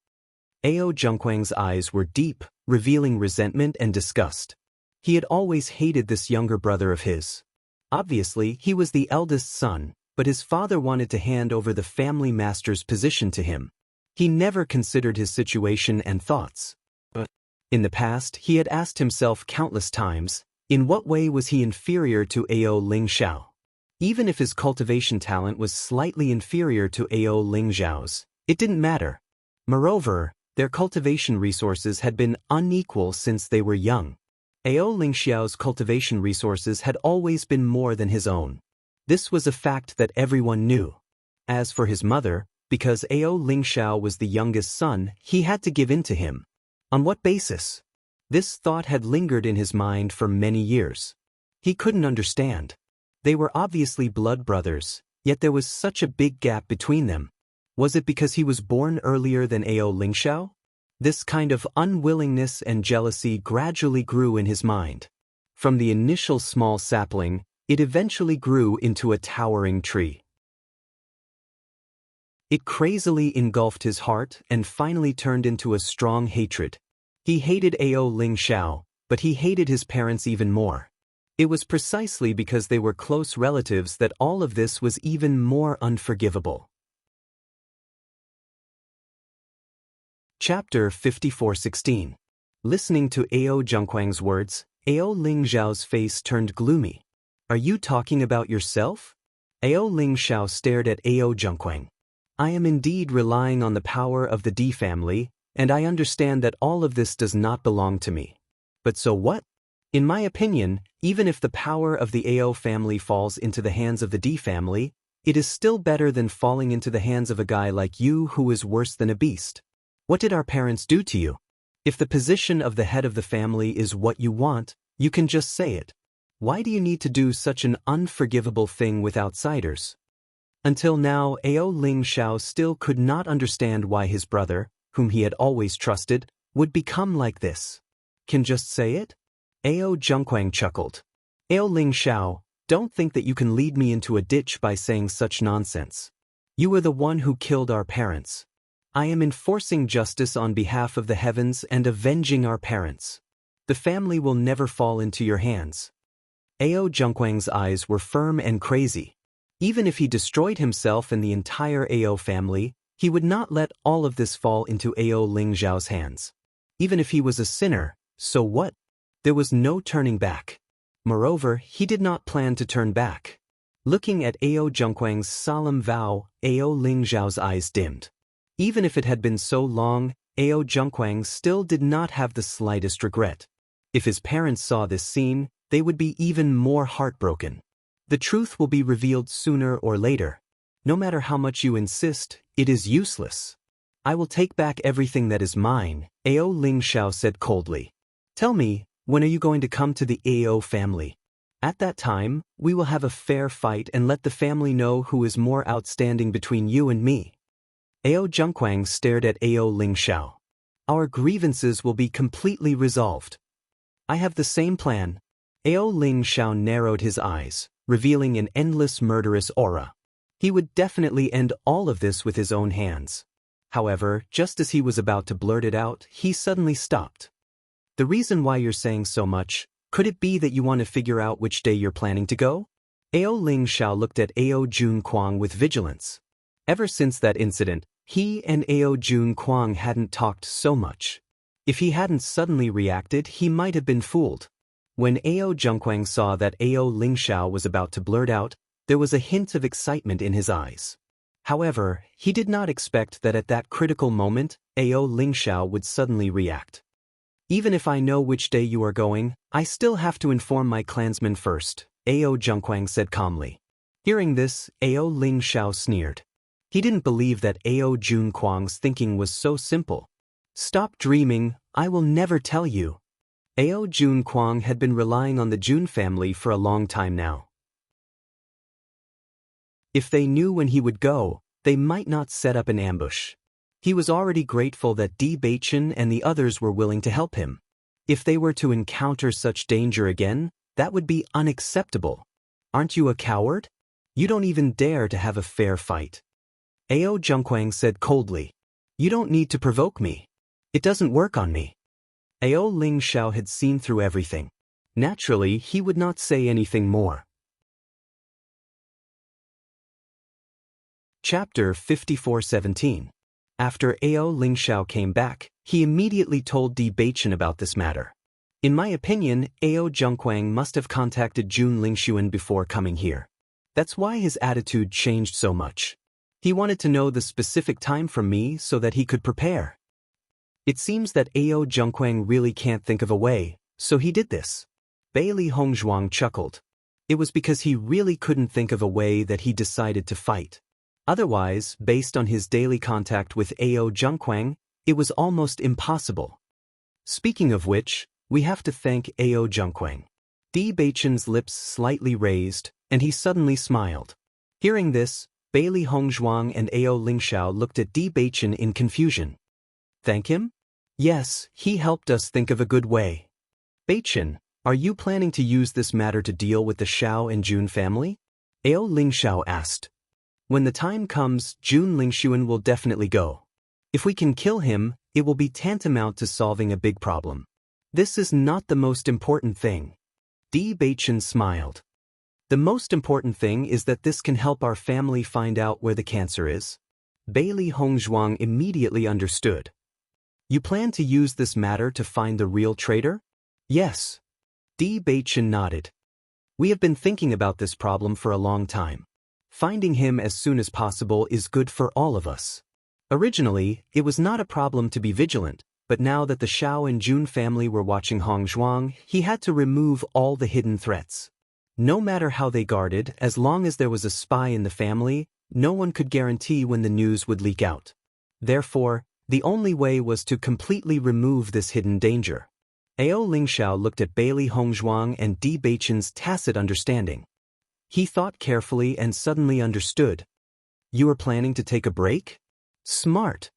Ao Zhengquang's eyes were deep, revealing resentment and disgust. He had always hated this younger brother of his. Obviously, he was the eldest son, but his father wanted to hand over the family master's position to him. He never considered his situation and thoughts. But in the past, he had asked himself countless times, in what way was he inferior to Ao Ling Xiao? Even if his cultivation talent was slightly inferior to Ao Lingzhao's, it didn't matter. Moreover, their cultivation resources had been unequal since they were young. Ao Lingxiao's cultivation resources had always been more than his own. This was a fact that everyone knew. As for his mother, because Ao Lingxiao was the youngest son, he had to give in to him. On what basis? This thought had lingered in his mind for many years. He couldn't understand. They were obviously blood brothers, yet there was such a big gap between them. Was it because he was born earlier than Ao Lingxiao? This kind of unwillingness and jealousy gradually grew in his mind. From the initial small sapling, it eventually grew into a towering tree. It crazily engulfed his heart and finally turned into a strong hatred. He hated Ao Lingxiao, but he hated his parents even more. It was precisely because they were close relatives that all of this was even more unforgivable. Chapter 54:16. Listening to Ao Zhengquang's words, Ao Lingxiao's face turned gloomy. Are you talking about yourself? Ao Lingxiao stared at Ao Zhengquang. I am indeed relying on the power of the D family, and I understand that all of this does not belong to me. But so what? In my opinion, even if the power of the Ao family falls into the hands of the D family, it is still better than falling into the hands of a guy like you who is worse than a beast. What did our parents do to you? If the position of the head of the family is what you want, you can just say it. Why do you need to do such an unforgivable thing with outsiders? Until now, Ao Lingxiao still could not understand why his brother, whom he had always trusted, would become like this. Can just say it? Ao Zhengquang chuckled. Ao Lingxiao, don't think that you can lead me into a ditch by saying such nonsense. You were the one who killed our parents. I am enforcing justice on behalf of the heavens and avenging our parents. The family will never fall into your hands. Ao Zhengquang's eyes were firm and crazy. Even if he destroyed himself and the entire Ao family, he would not let all of this fall into Ao Lingxiao's hands. Even if he was a sinner, so what? There was no turning back. Moreover, he did not plan to turn back. Looking at Ao Zhengquang's solemn vow, Ao Lingxiao's eyes dimmed. Even if it had been so long, Ao Zhengquang still did not have the slightest regret. If his parents saw this scene, they would be even more heartbroken. The truth will be revealed sooner or later. No matter how much you insist, it is useless. I will take back everything that is mine, Ao Lingxiao said coldly. Tell me, when are you going to come to the Ao family? At that time, we will have a fair fight and let the family know who is more outstanding between you and me. Ao Zhengquang stared at Ao Lingxiao. Our grievances will be completely resolved. I have the same plan. Ao Lingxiao narrowed his eyes, revealing an endless murderous aura. He would definitely end all of this with his own hands. However, just as he was about to blurt it out, he suddenly stopped. The reason why you're saying so much, could it be that you want to figure out which day you're planning to go? Ao Lingxiao looked at Ao Zhengquang with vigilance. Ever since that incident, he and Ao Zhengquang hadn't talked so much. If he hadn't suddenly reacted, he might have been fooled. When Ao Zhengquang saw that Ao Lingxiao was about to blurt out, there was a hint of excitement in his eyes. However, he did not expect that at that critical moment, Ao Lingxiao would suddenly react. Even if I know which day you are going, I still have to inform my clansmen first, Ao Zhengquang said calmly. Hearing this, Ao Lingxiao sneered. He didn't believe that Ao Zhengquang's thinking was so simple. Stop dreaming, I will never tell you. Ao Zhengquang had been relying on the Jun family for a long time now. If they knew when he would go, they might not set up an ambush. He was already grateful that Bewitching and the others were willing to help him. If they were to encounter such danger again, that would be unacceptable. Aren't you a coward? You don't even dare to have a fair fight. Ao Zhengquang said coldly. You don't need to provoke me. It doesn't work on me. Ao Lingxiao had seen through everything. Naturally, he would not say anything more. Chapter 54:17. After Ao Lingxiao came back, he immediately told Bewitching about this matter. In my opinion, Ao Zhengquang must have contacted Jun Lingxuan before coming here. That's why his attitude changed so much. He wanted to know the specific time from me so that he could prepare. It seems that Ao Zhengquang really can't think of a way, so he did this. Bailey Hongzhuang chuckled. It was because he really couldn't think of a way that he decided to fight. Otherwise, based on his daily contact with Ao Zhengquang, it was almost impossible. Speaking of which, we have to thank Ao Zhengquang. Di Beichen's lips slightly raised, and he suddenly smiled. Hearing this, Bailey Hongzhuang and Ao Lingxiao looked at Di Beichen in confusion. Thank him? Yes, he helped us think of a good way. Beichen, are you planning to use this matter to deal with the Xiao and Jun family? Ao Lingxiao asked. When the time comes, Jun Lingxuan will definitely go. If we can kill him, it will be tantamount to solving a big problem. This is not the most important thing. Di Beichen smiled. The most important thing is that this can help our family find out where the cancer is. Bailey Hongzhuang immediately understood. You plan to use this matter to find the real traitor? Yes. Di Beichen nodded. We have been thinking about this problem for a long time. Finding him as soon as possible is good for all of us. Originally, it was not a problem to be vigilant, but now that the Xiao and Jun family were watching Hongzhuang, he had to remove all the hidden threats. No matter how they guarded, as long as there was a spy in the family, no one could guarantee when the news would leak out. Therefore, the only way was to completely remove this hidden danger. Ao Lingxiao looked at Bailey Hongzhuang and Di Beichen's tacit understanding. He thought carefully and suddenly understood. You are planning to take a break? Smart.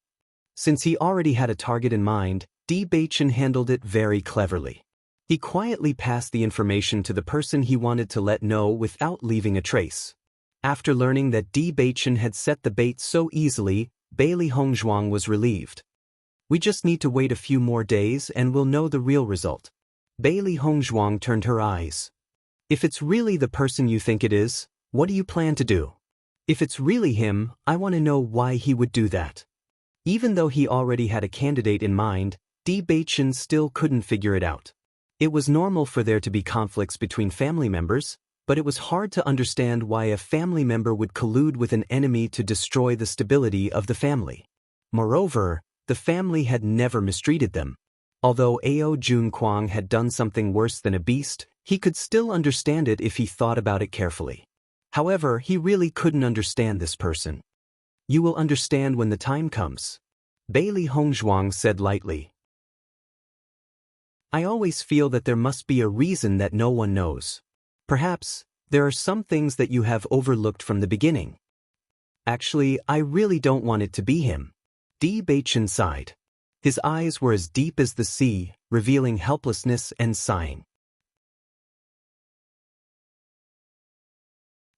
Since he already had a target in mind, Di Beichen handled it very cleverly. He quietly passed the information to the person he wanted to let know without leaving a trace. After learning that Di Beichen had set the bait so easily, Bailey Hongzhuang was relieved. We just need to wait a few more days and we'll know the real result. Bailey Hongzhuang turned her eyes. If it's really the person you think it is, what do you plan to do? If it's really him, I want to know why he would do that. Even though he already had a candidate in mind, Di Beichen still couldn't figure it out. It was normal for there to be conflicts between family members, but it was hard to understand why a family member would collude with an enemy to destroy the stability of the family. Moreover, the family had never mistreated them. Although Ao Zhengquang had done something worse than a beast, he could still understand it if he thought about it carefully. However, he really couldn't understand this person. You will understand when the time comes. Bailey Hongzhuang said lightly. I always feel that there must be a reason that no one knows. Perhaps, there are some things that you have overlooked from the beginning. Actually, I really don't want it to be him. Di Beichen sighed. His eyes were as deep as the sea, revealing helplessness and sighing.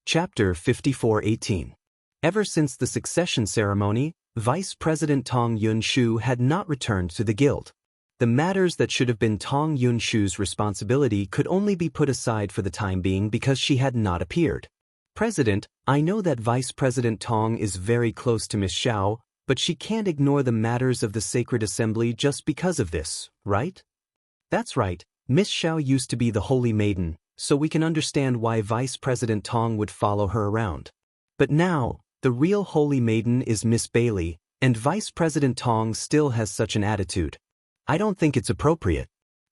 Chapter 54:18. Ever since the succession ceremony, Vice President Tong Yunshu had not returned to the guild. The matters that should have been Tong Yunshu's responsibility could only be put aside for the time being because she had not appeared. President, I know that Vice President Tong is very close to Miss Xiao, but she can't ignore the matters of the Sacred Assembly just because of this, right? That's right, Miss Xiao used to be the Holy Maiden, so we can understand why Vice President Tong would follow her around. But now, the real Holy Maiden is Miss Bailey, and Vice President Tong still has such an attitude. I don't think it's appropriate.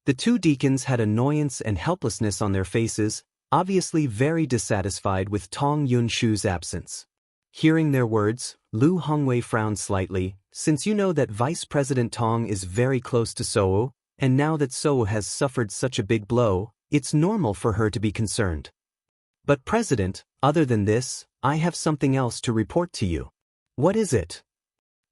The two deacons had annoyance and helplessness on their faces, obviously very dissatisfied with Tong Yunshu's absence. Hearing their words, Lu Hongwei frowned slightly. Since you know that Vice President Tong is very close to Sou, and now that Sou has suffered such a big blow, it's normal for her to be concerned. But President, other than this, I have something else to report to you. What is it?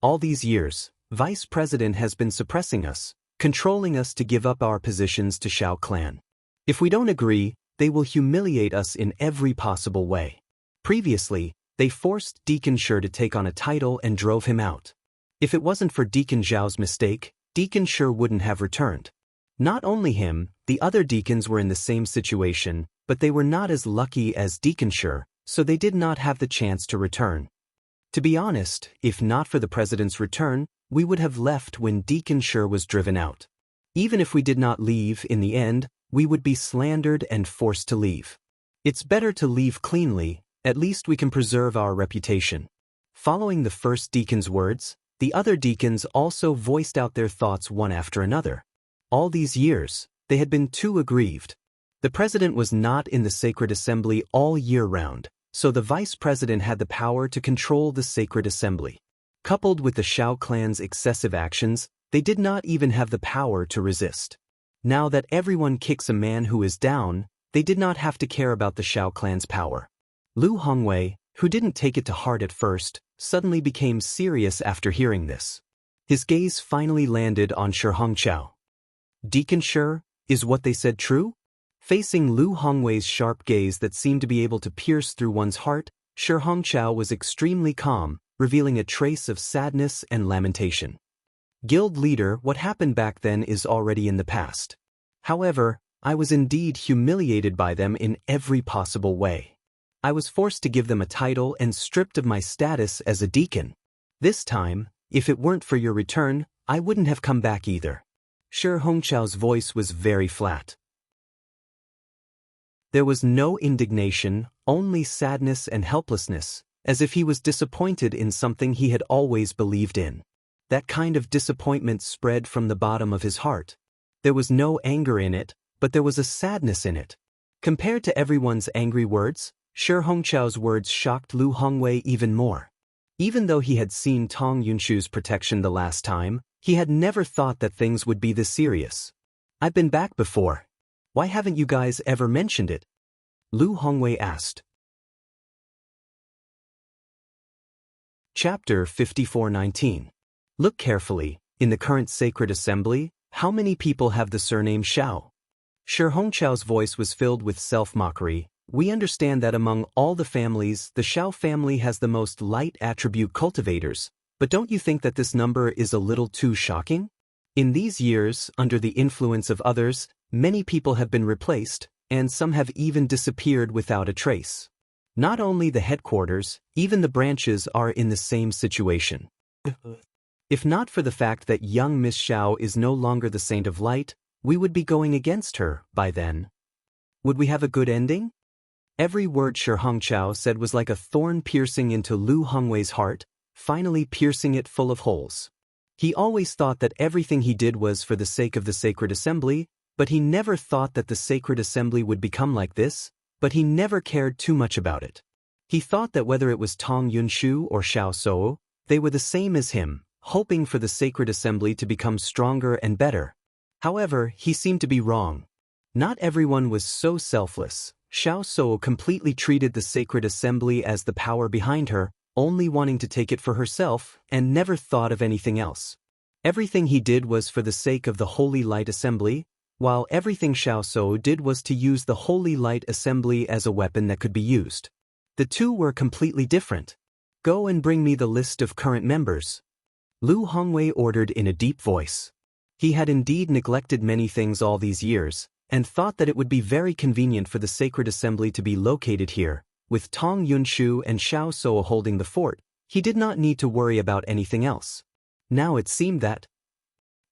All these years, Vice President has been suppressing us, controlling us to give up our positions to Xiao clan. If we don't agree, they will humiliate us in every possible way. Previously, they forced Deacon Shi to take on a title and drove him out. If it wasn't for Deacon Zhao's mistake, Deacon Shi wouldn't have returned. Not only him, the other deacons were in the same situation, but they were not as lucky as Deacon Shi, so they did not have the chance to return. To be honest, if not for the president's return, we would have left when Deacon Shi was driven out. Even if we did not leave in the end, we would be slandered and forced to leave. It's better to leave cleanly, At least we can preserve our reputation. Following the first deacon's words, the other deacons also voiced out their thoughts one after another. All these years, they had been too aggrieved. The president was not in the sacred assembly all year round, so the vice president had the power to control the sacred assembly. Coupled with the Shao clan's excessive actions, they did not even have the power to resist. Now that everyone kicks a man who is down, they did not have to care about the Shao clan's power. Lu Hongwei, who didn't take it to heart at first, suddenly became serious after hearing this. His gaze finally landed on Shi Hongqiao. Deacon Shi, is what they said true? Facing Lu Hongwei's sharp gaze that seemed to be able to pierce through one's heart, Shi Hongqiao was extremely calm, revealing a trace of sadness and lamentation. Guild leader, what happened back then is already in the past. However, I was indeed humiliated by them in every possible way. I was forced to give them a title and stripped of my status as a deacon. This time, if it weren't for your return, I wouldn't have come back either. Shi Hongqiao's voice was very flat. There was no indignation, only sadness and helplessness, as if he was disappointed in something he had always believed in. That kind of disappointment spread from the bottom of his heart. There was no anger in it, but there was a sadness in it. Compared to everyone's angry words, Shi Hongqiao's words shocked Lu Hongwei even more. Even though he had seen Tong Yunshu's protection the last time, he had never thought that things would be this serious. I've been back before. Why haven't you guys ever mentioned it? Lu Hongwei asked. Chapter 54:19. Look carefully, in the current sacred assembly, how many people have the surname Shao? Shi Hongqiao's voice was filled with self-mockery. We understand that among all the families, the Shao family has the most light attribute cultivators, but don't you think that this number is a little too shocking? In these years, under the influence of others, many people have been replaced, and some have even disappeared without a trace. Not only the headquarters, even the branches are in the same situation. If not for the fact that young Miss Shao is no longer the saint of light, we would be going against her by then. Would we have a good ending? Every word Shi Hongqiao said was like a thorn piercing into Lu Hongwei's heart, finally piercing it full of holes. He always thought that everything he did was for the sake of the sacred assembly, but he never thought that the sacred assembly would become like this, but he never cared too much about it. He thought that whether it was Tong Yunshu or Xiao Sou, they were the same as him, hoping for the sacred assembly to become stronger and better. However, he seemed to be wrong. Not everyone was so selfless. Xiao Sou completely treated the sacred assembly as the power behind her, only wanting to take it for herself, and never thought of anything else. Everything he did was for the sake of the Holy Light Assembly, while everything Xiao Sou did was to use the Holy Light Assembly as a weapon that could be used. The two were completely different. Go and bring me the list of current members. Lu Hongwei ordered in a deep voice. He had indeed neglected many things all these years, and thought that it would be very convenient for the sacred assembly to be located here. With Tong Yunshu and Xiao Sou holding the fort, he did not need to worry about anything else. Now it seemed that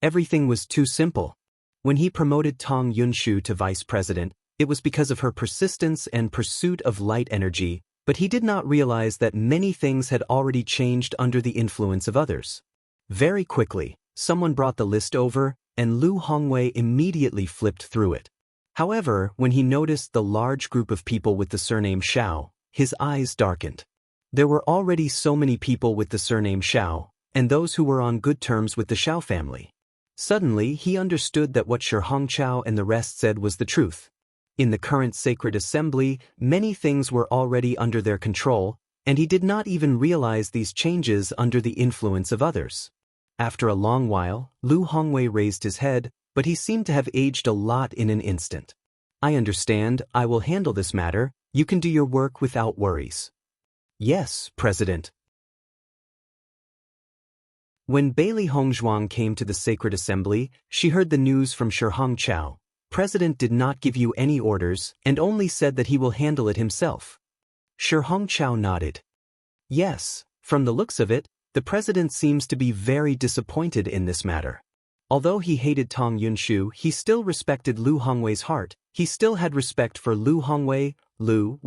everything was too simple. When he promoted Tong Yunshu to vice president, it was because of her persistence and pursuit of light energy, but he did not realize that many things had already changed under the influence of others. Very quickly, someone brought the list over, and Lu Hongwei immediately flipped through it. However, when he noticed the large group of people with the surname Shao, his eyes darkened. There were already so many people with the surname Shao, and those who were on good terms with the Shao family. Suddenly, he understood that what Shi Hongqiao and the rest said was the truth. In the current sacred assembly, many things were already under their control, and he did not even realize these changes under the influence of others. After a long while, Lu Hongwei raised his head, but he seemed to have aged a lot in an instant. I understand, I will handle this matter, you can do your work without worries. Yes, President. When Bailey Hongzhuang came to the sacred assembly, she heard the news from Shi Hongqiao. President did not give you any orders and only said that he will handle it himself. Shi Hongqiao nodded. Yes, from the looks of it, the president seems to be very disappointed in this matter. Although he hated Tong Yunshu, he still respected Lu Hongwei's heart. He still had respect for Lu Hongwei, Lu.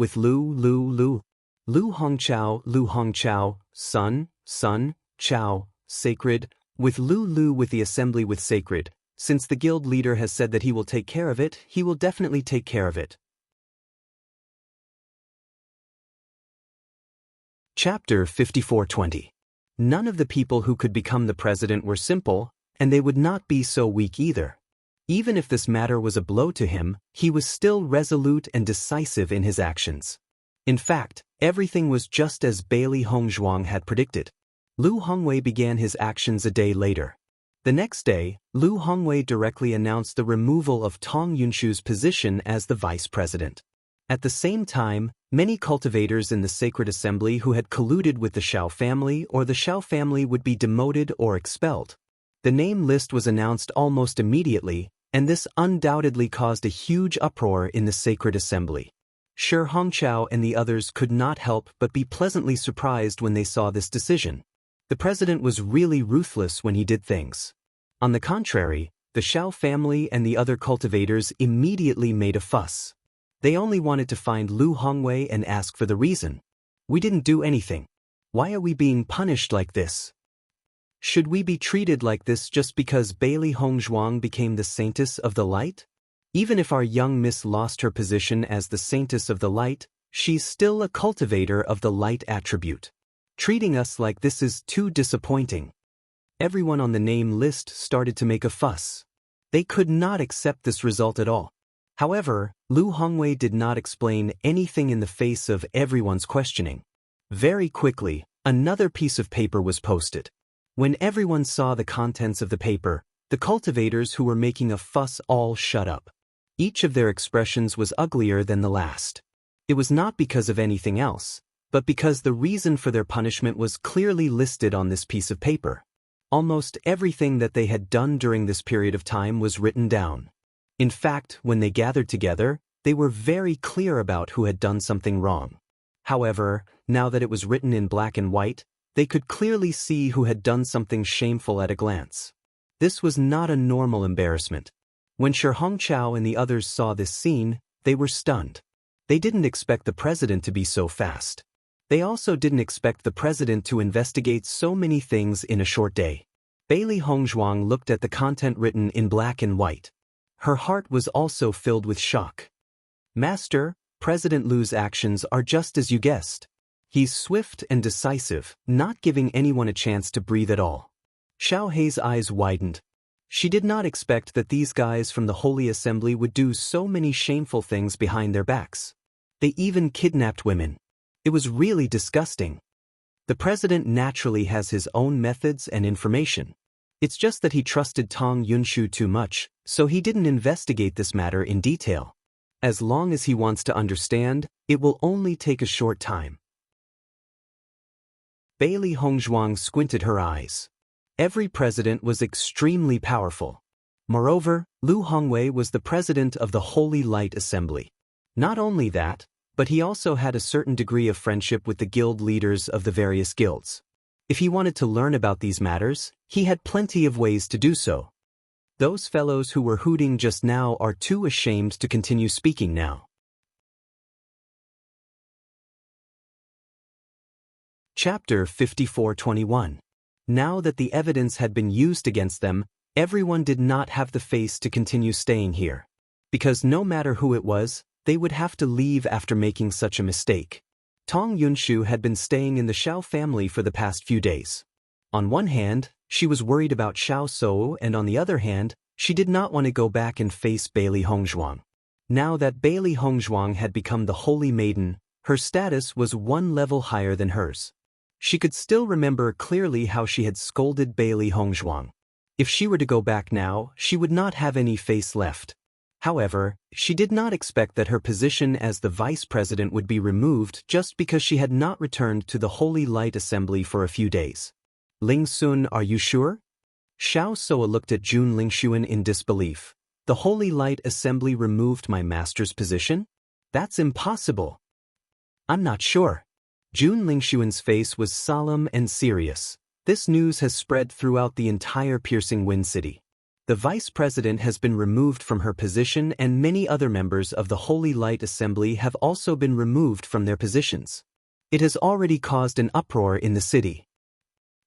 Lu Hongchao, sun, Chao, sacred, with Lu with the assembly with sacred. Since the guild leader has said that he will take care of it, he will definitely take care of it. Chapter 5420. None of the people who could become the president were simple, and they would not be so weak either. Even if this matter was a blow to him, he was still resolute and decisive in his actions. In fact, everything was just as Bailey Hongzhuang had predicted. Lu Hongwei began his actions a day later. The next day, Lu Hongwei directly announced the removal of Tong Yunshu's position as the vice president. At the same time, many cultivators in the sacred assembly who had colluded with the Shao family or the Shao family would be demoted or expelled. The name list was announced almost immediately, and this undoubtedly caused a huge uproar in the sacred assembly. Shi Hongchao and the others could not help but be pleasantly surprised when they saw this decision. The president was really ruthless when he did things. On the contrary, the Shao family and the other cultivators immediately made a fuss. They only wanted to find Lu Hongwei and ask for the reason. We didn't do anything. Why are we being punished like this? Should we be treated like this just because Bailey Hongzhuang became the Saintess of the Light? Even if our young miss lost her position as the Saintess of the Light, she's still a cultivator of the light attribute. Treating us like this is too disappointing. Everyone on the name list started to make a fuss. They could not accept this result at all. However, Lu Hongwei did not explain anything in the face of everyone's questioning. Very quickly, another piece of paper was posted. When everyone saw the contents of the paper, the cultivators who were making a fuss all shut up. Each of their expressions was uglier than the last. It was not because of anything else, but because the reason for their punishment was clearly listed on this piece of paper. Almost everything that they had done during this period of time was written down. In fact, when they gathered together, they were very clear about who had done something wrong. However, now that it was written in black and white, they could clearly see who had done something shameful at a glance. This was not a normal embarrassment. When Shi Hongchao and the others saw this scene, they were stunned. They didn't expect the president to be so fast. They also didn't expect the president to investigate so many things in a short day. Bailey Hongzhuang looked at the content written in black and white. Her heart was also filled with shock. Master, President Lu's actions are just as you guessed. He's swift and decisive, not giving anyone a chance to breathe at all. Xiao Hei's eyes widened. She did not expect that these guys from the Holy Assembly would do so many shameful things behind their backs. They even kidnapped women. It was really disgusting. The president naturally has his own methods and information. It's just that he trusted Tong Yunshu too much, so he didn't investigate this matter in detail. As long as he wants to understand, it will only take a short time. Bailey Hongzhuang squinted her eyes. Every president was extremely powerful. Moreover, Lu Hongwei was the president of the Holy Light Assembly. Not only that, but he also had a certain degree of friendship with the guild leaders of the various guilds. If he wanted to learn about these matters, he had plenty of ways to do so. Those fellows who were hooting just now are too ashamed to continue speaking now. Chapter 5421. Now that the evidence had been used against them, everyone did not have the face to continue staying here. Because no matter who it was, they would have to leave after making such a mistake. Tong Yunshu had been staying in the Shao family for the past few days. On one hand, she was worried about Xiao Sou, and on the other hand, she did not want to go back and face Bailey Hongzhuang. Now that Bailey Hongzhuang had become the Holy Maiden, her status was one level higher than hers. She could still remember clearly how she had scolded Bailey Hongzhuang. If she were to go back now, she would not have any face left. However, she did not expect that her position as the vice president would be removed just because she had not returned to the Holy Light Assembly for a few days. Ling Sun, are you sure? Xiao Soa looked at Jun Lingshuan in disbelief. The Holy Light Assembly removed my master's position? That's impossible. I'm not sure. Jun Lingshuan's face was solemn and serious. This news has spread throughout the entire Piercing Wind City. The vice president has been removed from her position, and many other members of the Holy Light Assembly have also been removed from their positions. It has already caused an uproar in the city.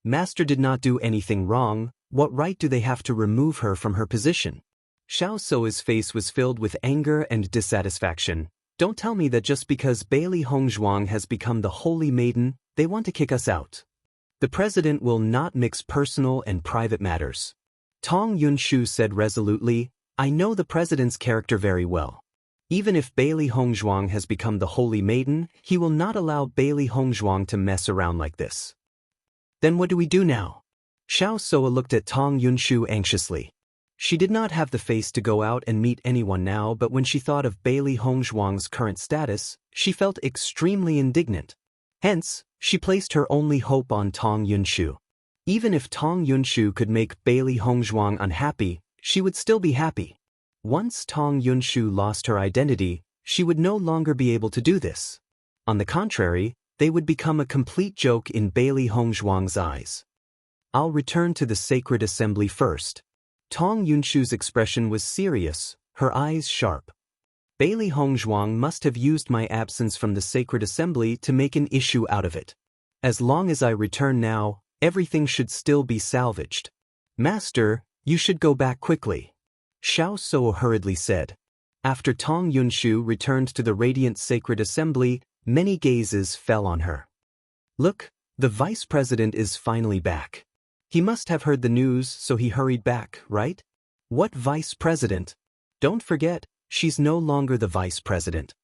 Master did not do anything wrong. What right do they have to remove her from her position? Xiao Sou's face was filled with anger and dissatisfaction. Don't tell me that just because Bailey Hongzhuang has become the holy maiden, they want to kick us out. The president will not mix personal and private matters. Tong Yunshu said resolutely, I know the president's character very well. Even if Bailey Hongzhuang has become the holy maiden, he will not allow Bailey Hongzhuang to mess around like this. Then what do we do now? Xiao Soa looked at Tong Yunshu anxiously. She did not have the face to go out and meet anyone now, but when she thought of Bailey Hongzhuang's current status, she felt extremely indignant. Hence, she placed her only hope on Tong Yunshu. Even if Tong Yunshu could make Bailey Hongzhuang unhappy, she would still be happy. Once Tong Yunshu lost her identity, she would no longer be able to do this. On the contrary, they would become a complete joke in Bailey Hongzhuang's eyes. I'll return to the sacred assembly first. Tong Yunshu's expression was serious, her eyes sharp. Bailey Hongzhuang must have used my absence from the sacred assembly to make an issue out of it. As long as I return now, everything should still be salvaged. Master, you should go back quickly. Xiao Souo hurriedly said. After Tong Yunshu returned to the radiant sacred assembly, many gazes fell on her. Look, the vice president is finally back. He must have heard the news, so he hurried back, right? What vice president? Don't forget, she's no longer the vice president.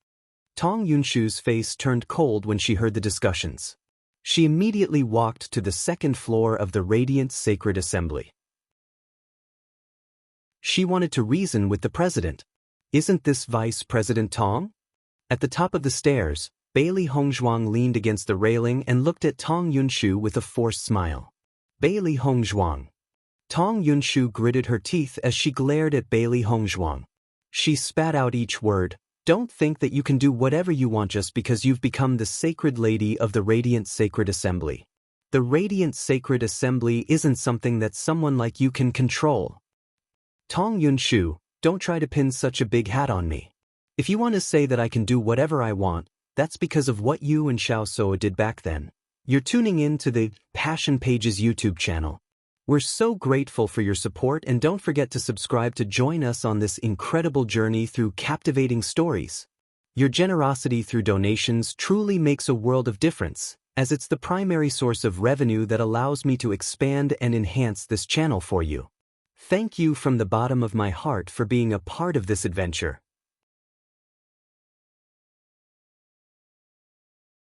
Tong Yunshu's face turned cold when she heard the discussions. She immediately walked to the second floor of the radiant sacred assembly. She wanted to reason with the president. Isn't this Vice President Tong? At the top of the stairs, Bailey Hongzhuang leaned against the railing and looked at Tong Yunshu with a forced smile. Bailey Hongzhuang. Tong Yunshu gritted her teeth as she glared at Bailey Hongzhuang. She spat out each word. Don't think that you can do whatever you want just because you've become the sacred lady of the Radiant Sacred Assembly. The Radiant Sacred Assembly isn't something that someone like you can control. Tong Yunshu, don't try to pin such a big hat on me. If you want to say that I can do whatever I want, that's because of what you and Xiao Soa did back then. You're tuning in to the Passion Pages YouTube channel. We're so grateful for your support, and don't forget to subscribe to join us on this incredible journey through captivating stories. Your generosity through donations truly makes a world of difference, as it's the primary source of revenue that allows me to expand and enhance this channel for you. Thank you from the bottom of my heart for being a part of this adventure.